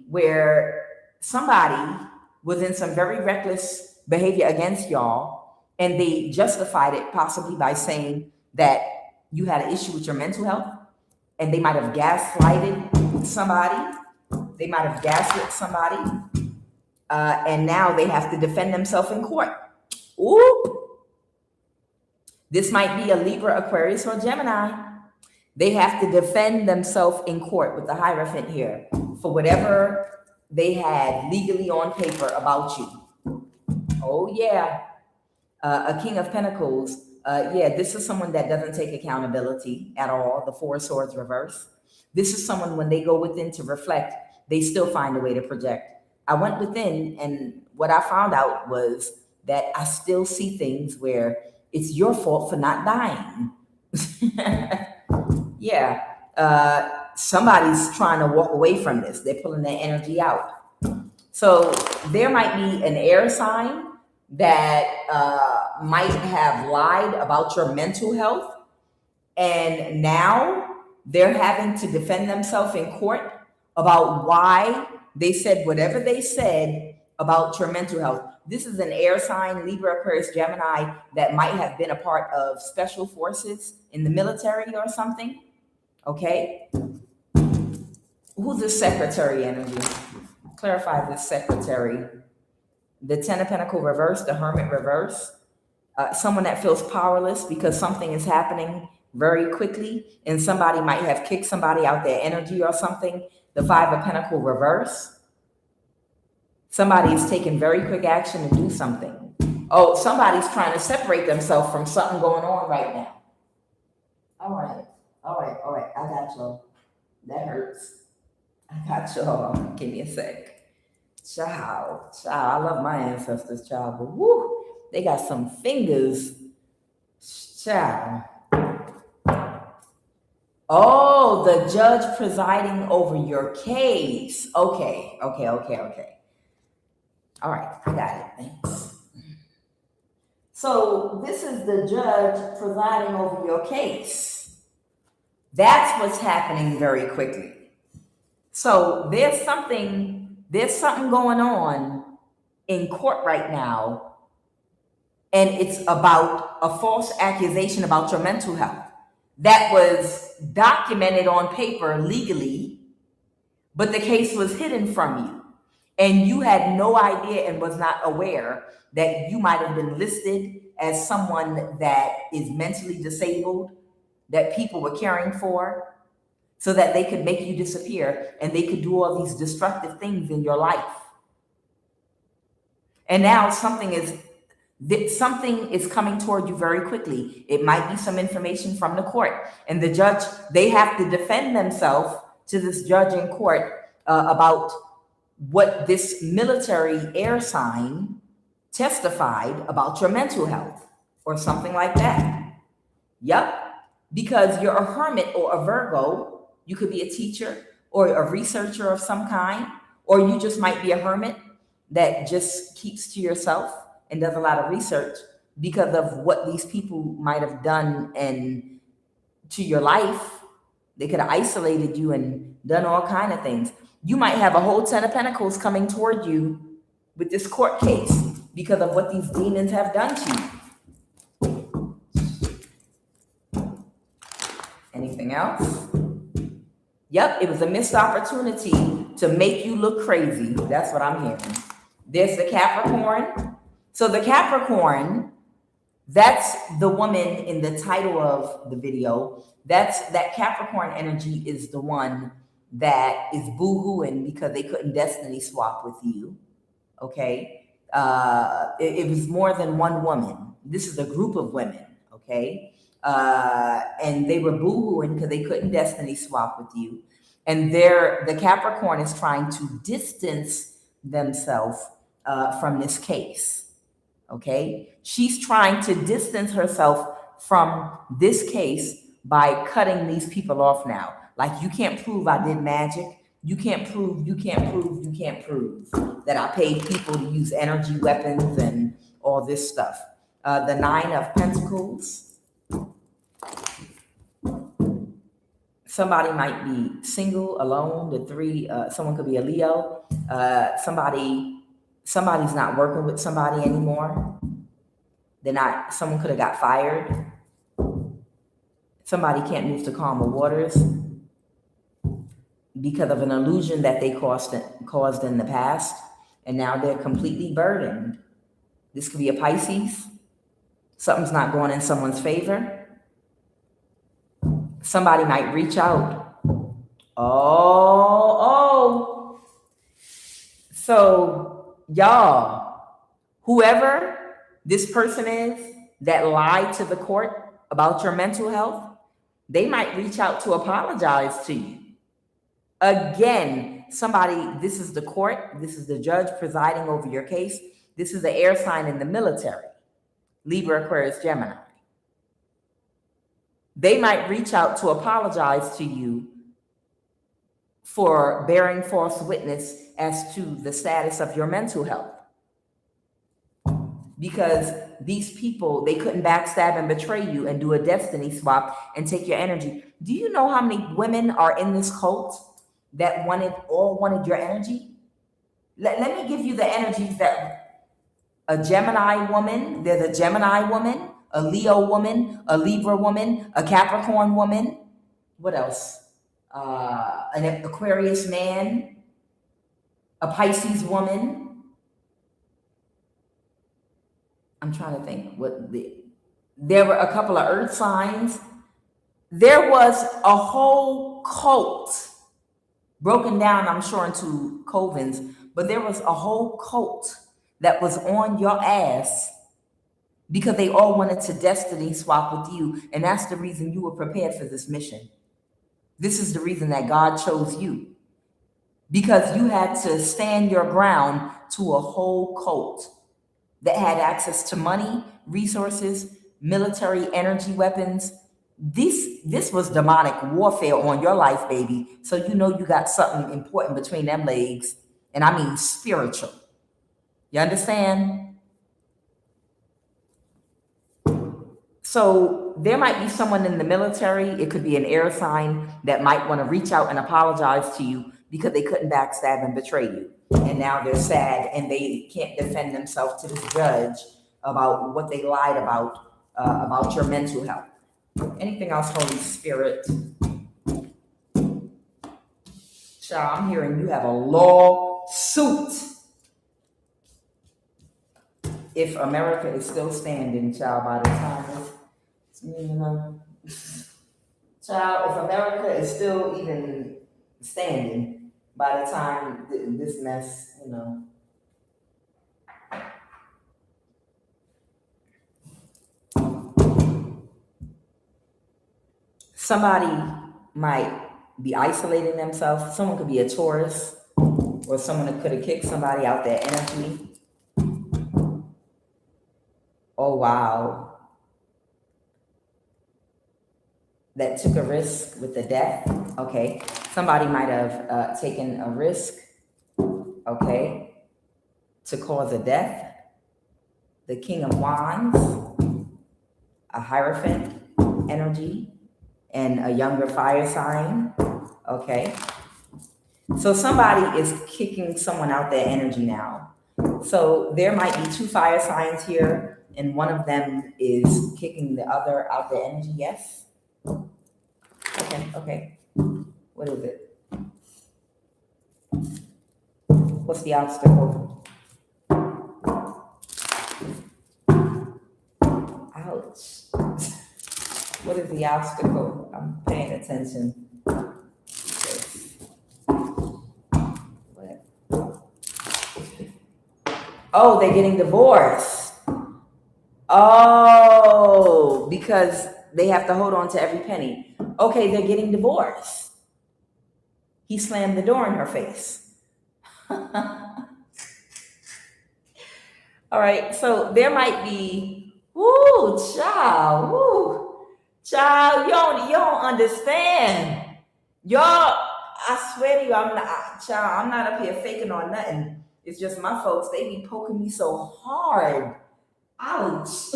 where somebody was in some very reckless behavior against y'all, and they justified it possibly by saying that you had an issue with your mental health, and they might have gaslighted somebody. They might have gaslit somebody, and now they have to defend themselves in court. Oop. This might be a Libra, Aquarius, or Gemini. They have to defend themselves in court with the Hierophant here for whatever they had legally on paper about you. Oh, yeah. A King of Pentacles. Yeah, this is someone that doesn't take accountability at all. The Four of Swords reverse. This is someone, when they go within to reflect, they still find a way to project. I went within, and what I found out was that I still see things where it's your fault for not dying. Yeah. Somebody's trying to walk away from this. They're pulling their energy out. So there might be an air sign that might have lied about your mental health, and now they're having to defend themselves in court about why they said whatever they said about your mental health. This is an air sign, Libra, Aquarius, Gemini, that might have been a part of special forces in the military or something. Okay? Who's the secretary energy? Clarify the secretary. The Ten of Pentacles reverse, the Hermit reverse. Someone that feels powerless because something is happening very quickly, and somebody might have kicked somebody out their energy or something. The Five of Pentacles reverse. Somebody is taking very quick action to do something. Oh, somebody's trying to separate themselves from something going on right now. All right. I got y'all. That hurts. I got y'all. Give me a sec. Child. I love my ancestors, child, but woo, they got some fingers. Child. Oh, the judge presiding over your case. Okay. All right, I got it. Thanks. So this is the judge presiding over your case. That's what's happening very quickly. So there's something going on in court right now, and it's about a false accusation about your mental health that was documented on paper legally, but the case was hidden from you. And you had no idea and was not aware that you might have been listed as someone that is mentally disabled, that people were caring for, so that they could make you disappear and they could do all these destructive things in your life. And now something is coming toward you very quickly. It might be some information from the court, and the judge, they have to defend themselves to this judge in court about what this military air sign testified about your mental health or something like that. Yep, because you're a hermit or a Virgo. You could be a teacher or a researcher of some kind, or you just might be a hermit that just keeps to yourself and does a lot of research because of what these people might have done and to your life. They could have isolated you and done all kind of things. You might have a whole Ten of Pentacles coming toward you with this court case because of what these demons have done to you. Anything else? Yep, it was a missed opportunity to make you look crazy. That's what I'm hearing. There's the Capricorn. So the Capricorn, that's the woman in the title of the video. That Capricorn energy is the one that is boohooing because they couldn't destiny swap with you. Okay. It was more than one woman. This is a group of women. Okay. And they were boohooing because they couldn't destiny swap with you. And the Capricorn is trying to distance themselves from this case. Okay. She's trying to distance herself from this case by cutting these people off now. Like, you can't prove I did magic. You can't prove that I paid people to use energy weapons and all this stuff. The Nine of Pentacles. Somebody might be single, alone. The Three, someone could be a Leo. Somebody's not working with somebody anymore. Someone could have got fired. Somebody can't move to calmer waters because of an illusion that they caused in the past, and now they're completely burdened. This could be a Pisces. Something's not going in someone's favor. Somebody might reach out. Oh. So, y'all, whoever this person is that lied to the court about your mental health, they might reach out to apologize to you. Again, somebody, this is the court, this is the judge presiding over your case, this is the air sign in the military, Libra, Aquarius, Gemini. They might reach out to apologize to you for bearing false witness as to the status of your mental health. Because these people, they couldn't backstab and betray you and do a destiny swap and take your energy. Do you know how many women are in this cult that wanted your energy? Let me give you the energies that a Gemini woman, there's a Gemini woman, a Leo woman, a Libra woman, a Capricorn woman. What else? An Aquarius man, a Pisces woman. I'm trying to think there were a couple of earth signs. There was a whole cult broken down, I'm sure, into covens, but there was a whole cult that was on your ass because they all wanted to destiny swap with you. And that's the reason you were prepared for this mission. This is the reason that God chose you, because you had to stand your ground to a whole cult that had access to money, resources, military, energy, weapons. This was demonic warfare on your life, baby. So you know you got something important between them legs. And I mean spiritual. You understand? So there might be someone in the military, it could be an air sign, that might want to reach out and apologize to you because they couldn't backstab and betray you. And now they're sad and they can't defend themselves to this judge about what they lied about your mental health. Anything else, Holy Spirit? Child, I'm hearing you have a lawsuit. If America is still standing, child, by the time child, if America is still even standing by the time this mess, Somebody might be isolating themselves. Someone could be a Taurus, or someone that could have kicked somebody out their energy. Oh, wow. That took a risk with the death. Okay. Somebody might have taken a risk, okay, to cause a death. The King of Wands, a Hierophant energy, and a younger fire sign, okay? So somebody is kicking someone out their energy now. So there might be two fire signs here, and one of them is kicking the other out their energy, yes? Okay. What is it? What's the obstacle? Ouch. What is the obstacle? I'm paying attention. What? Oh, they're getting divorced. Oh, because they have to hold on to every penny. Okay, they're getting divorced. He slammed the door in her face. All right, so there might be, child, you don't understand. Y'all, I swear to you, I'm not up here faking or nothing. It's just my folks, they be poking me so hard. Ouch.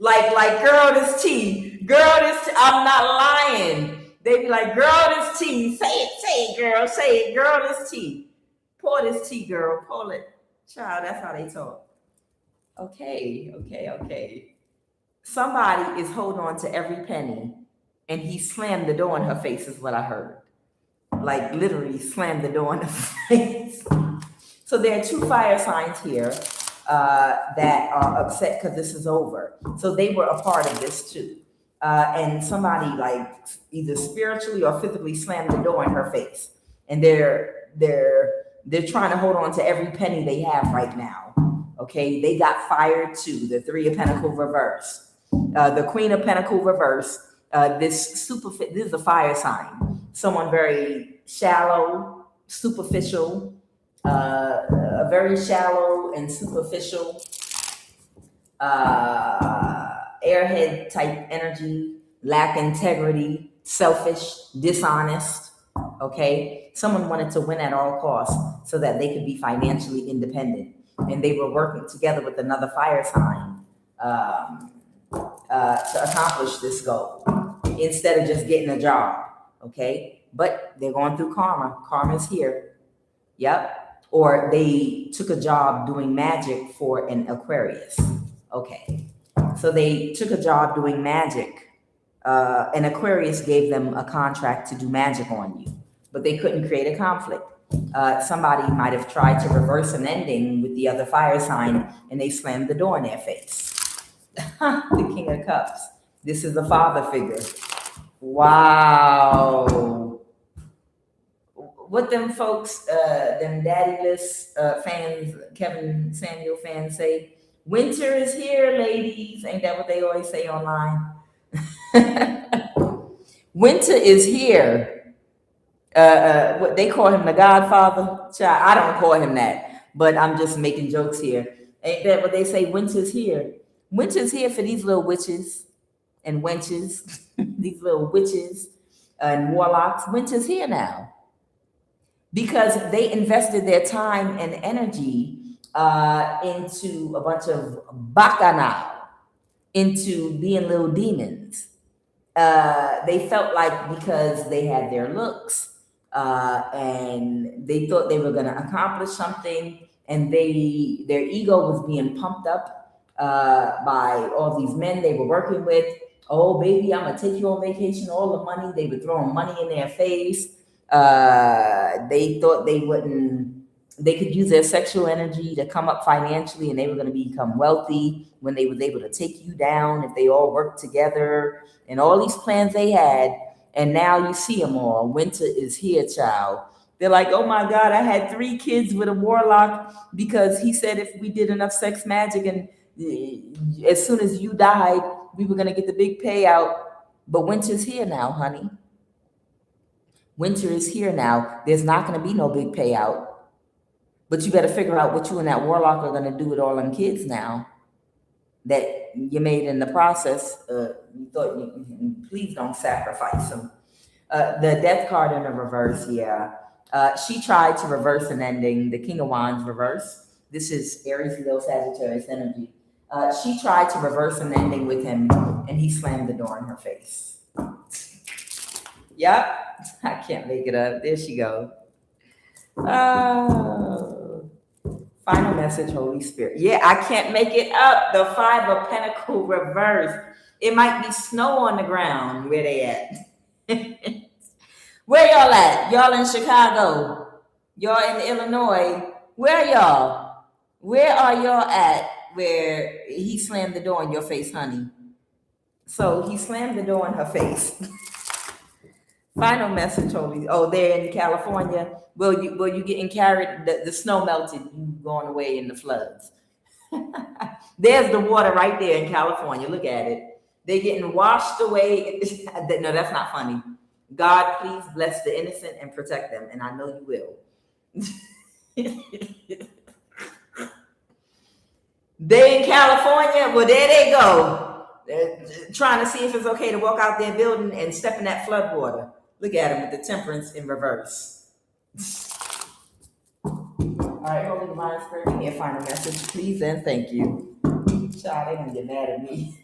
like, girl, this tea. I'm not lying. They be like, girl, this tea. Say it, girl. Say it, girl, this tea. Pour this tea, girl. Pour it. Child, that's how they talk. Okay. Somebody is holding on to every penny, and he slammed the door in her face, is what I heard. Like, literally slammed the door in her face. So there are two fire signs here. that are upset because this is over. So they were a part of this too. And somebody like either spiritually or physically slammed the door in her face, and they're trying to hold on to every penny they have right now. Okay, they got fired too. The Three of Pentacles reverse, the Queen of Pentacles reverse. This is a fire sign. Someone very shallow, superficial, a very shallow and superficial, airhead type energy, lack integrity, selfish, dishonest. Okay, someone wanted to win at all costs so that they could be financially independent, and they were working together with another fire sign to accomplish this goal instead of just getting a job. Okay, but they're going through karma. Karma's here. Yep. Or they took a job doing magic for an Aquarius. Okay, so they took a job doing magic. An Aquarius gave them a contract to do magic on you, but they couldn't create a conflict. Somebody might have tried to reverse an ending with the other fire sign, and they slammed the door in their face. The King of Cups. This is the father figure. Wow. What them folks, them daddyless fans, Kevin Samuel fans say, winter is here, ladies. Ain't that what they always say online? Winter is here. What they call him, the Godfather? Child, I don't call him that, but I'm just making jokes here. Ain't that what they say? Winter's here. Winter's here for these little witches and wenches, these little witches and warlocks. Winter's here now because they invested their time and energy into a bunch of bacchanal, into being little demons. They felt like because they had their looks and they thought they were going to accomplish something, and their ego was being pumped up by all these men they were working with. Oh, baby, I'm going to take you on vacation, all the money. They were throwing money in their face. They thought they could use their sexual energy to come up financially, and they were going to become wealthy when they was able to take you down if they all worked together, and all these plans they had. And now you see them all. Winter is here, child. They're like, oh my God, I had 3 kids with a warlock because he said if we did enough sex magic and as soon as you died, we were going to get the big payout. But winter's here now, honey. Winter is here now. There's not going to be no big payout. But you better figure out what you and that warlock are going to do with all them kids now that you made in the process. You thought, please don't sacrifice them. The Death card in the reverse, yeah. She tried to reverse an ending. The King of Wands reverse. This is Aries, Leo, Sagittarius energy. She tried to reverse an ending with him, and he slammed the door in her face. Yep, I can't make it up. There she goes. Final message, Holy Spirit. Yeah, I can't make it up. The 5 of Pentacles reverse. It might be snow on the ground. Where they at? Where y'all at? Y'all in Chicago? Y'all in Illinois? Where y'all? Where are y'all at where he slammed the door in your face, honey? So he slammed the door in her face. Final message, Holy. Oh, they're in California. Well, you getting carried? The snow melted. You going away in the floods. There's the water right there in California. Look at it. They're getting washed away. No, that's not funny. God, please bless the innocent and protect them, and I know you will. They in California. Well, there they go. They're trying to see if it's okay to walk out their building and step in that flood water. Look at him with the Temperance in reverse. All right, Holy Divine Spirit, give me a final message, please, and thank you. Child, they're gonna get mad at me.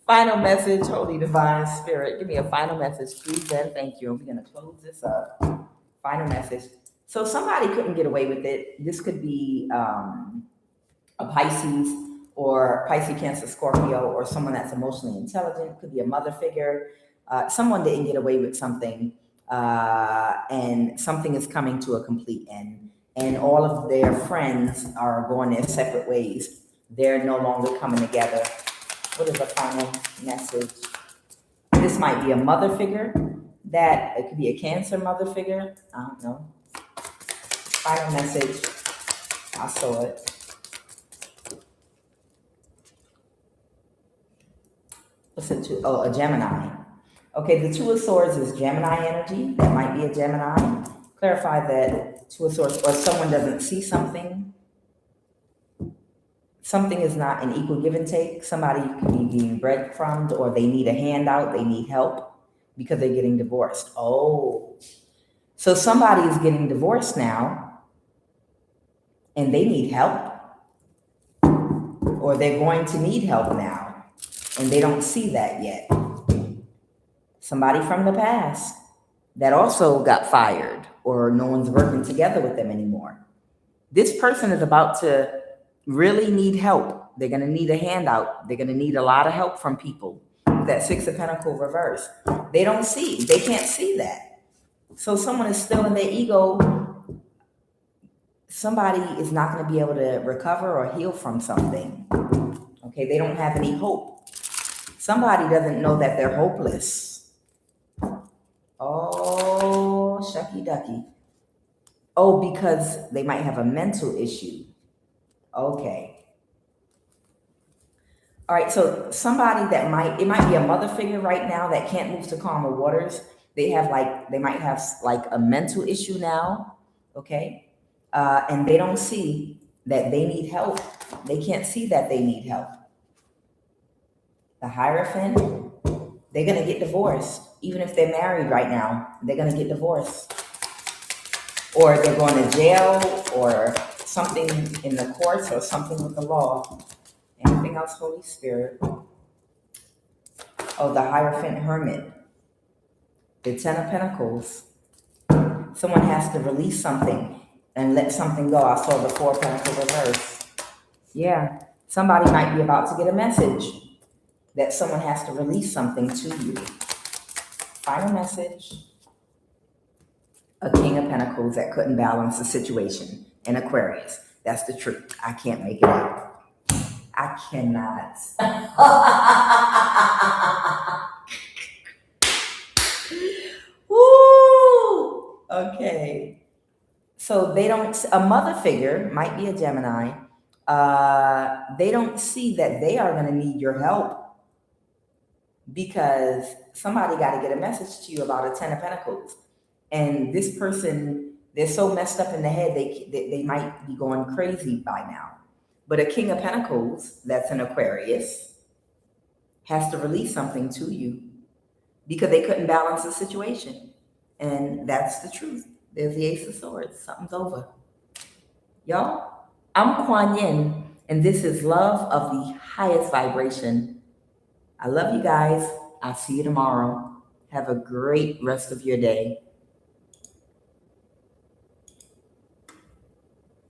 Final message, Holy Divine Spirit, give me a final message, please, and thank you. And we're gonna close this up. Final message. So somebody couldn't get away with it. This could be a Pisces or Pisces, Cancer, Scorpio, or someone that's emotionally intelligent. Could be a mother figure. Someone didn't get away with something, and something is coming to a complete end. and all of their friends are going their separate ways. They're no longer coming together. What is the final message? This might be a mother figure, that it could be a Cancer mother figure. I don't know. Final message. I saw it. What's it to? Oh, a Gemini. Okay, the Two of Swords is Gemini energy. That might be a Gemini. Clarify that Two of Swords, or someone doesn't see something. Something is not an equal give and take. Somebody could be being breadcrumbed, or they need a handout, they need help because they're getting divorced. Oh, so somebody is getting divorced now and they need help, or they're going to need help now and they don't see that yet. Somebody from the past that also got fired, or no one's working together with them anymore. This person is about to really need help. They're going to need a handout. They're going to need a lot of help from people. That Six of Pentacles reverse. They don't see. They can't see that. So someone is still in their ego. Somebody is not going to be able to recover or heal from something. Okay, they don't have any hope. Somebody doesn't know that they're hopeless. Oh, shucky ducky. Oh, because they might have a mental issue. Okay. All right, so somebody that it might be a mother figure right now that can't move to calmer waters. They might have like a mental issue now, okay? And they don't see that they need help. They can't see that they need help. The Hierophant, they're gonna get divorced. Even if they're married right now, they're gonna get divorced. Or they're going to jail, or something in the courts, or something with the law. Anything else, Holy Spirit? Oh, the Hierophant Hermit. The Ten of Pentacles. Someone has to release something and let something go. I saw the Four of Pentacles reverse. Yeah, somebody might be about to get a message that someone has to release something to you. Final message. A King of Pentacles that couldn't balance the situation. An Aquarius. That's the truth. I can't make it up. I cannot. Woo! Okay. So a mother figure, might be a Gemini, they don't see that they are going to need your help, because somebody got to get a message to you about a Ten of Pentacles. And this person, they're so messed up in the head, they might be going crazy by now. But a King of Pentacles, that's an Aquarius, has to release something to you because they couldn't balance the situation. And that's the truth. There's the Ace of Swords. Something's over. Y'all, I'm Kuan Yin, and this is love of the highest vibration. I love you guys. I'll see you tomorrow. Have a great rest of your day.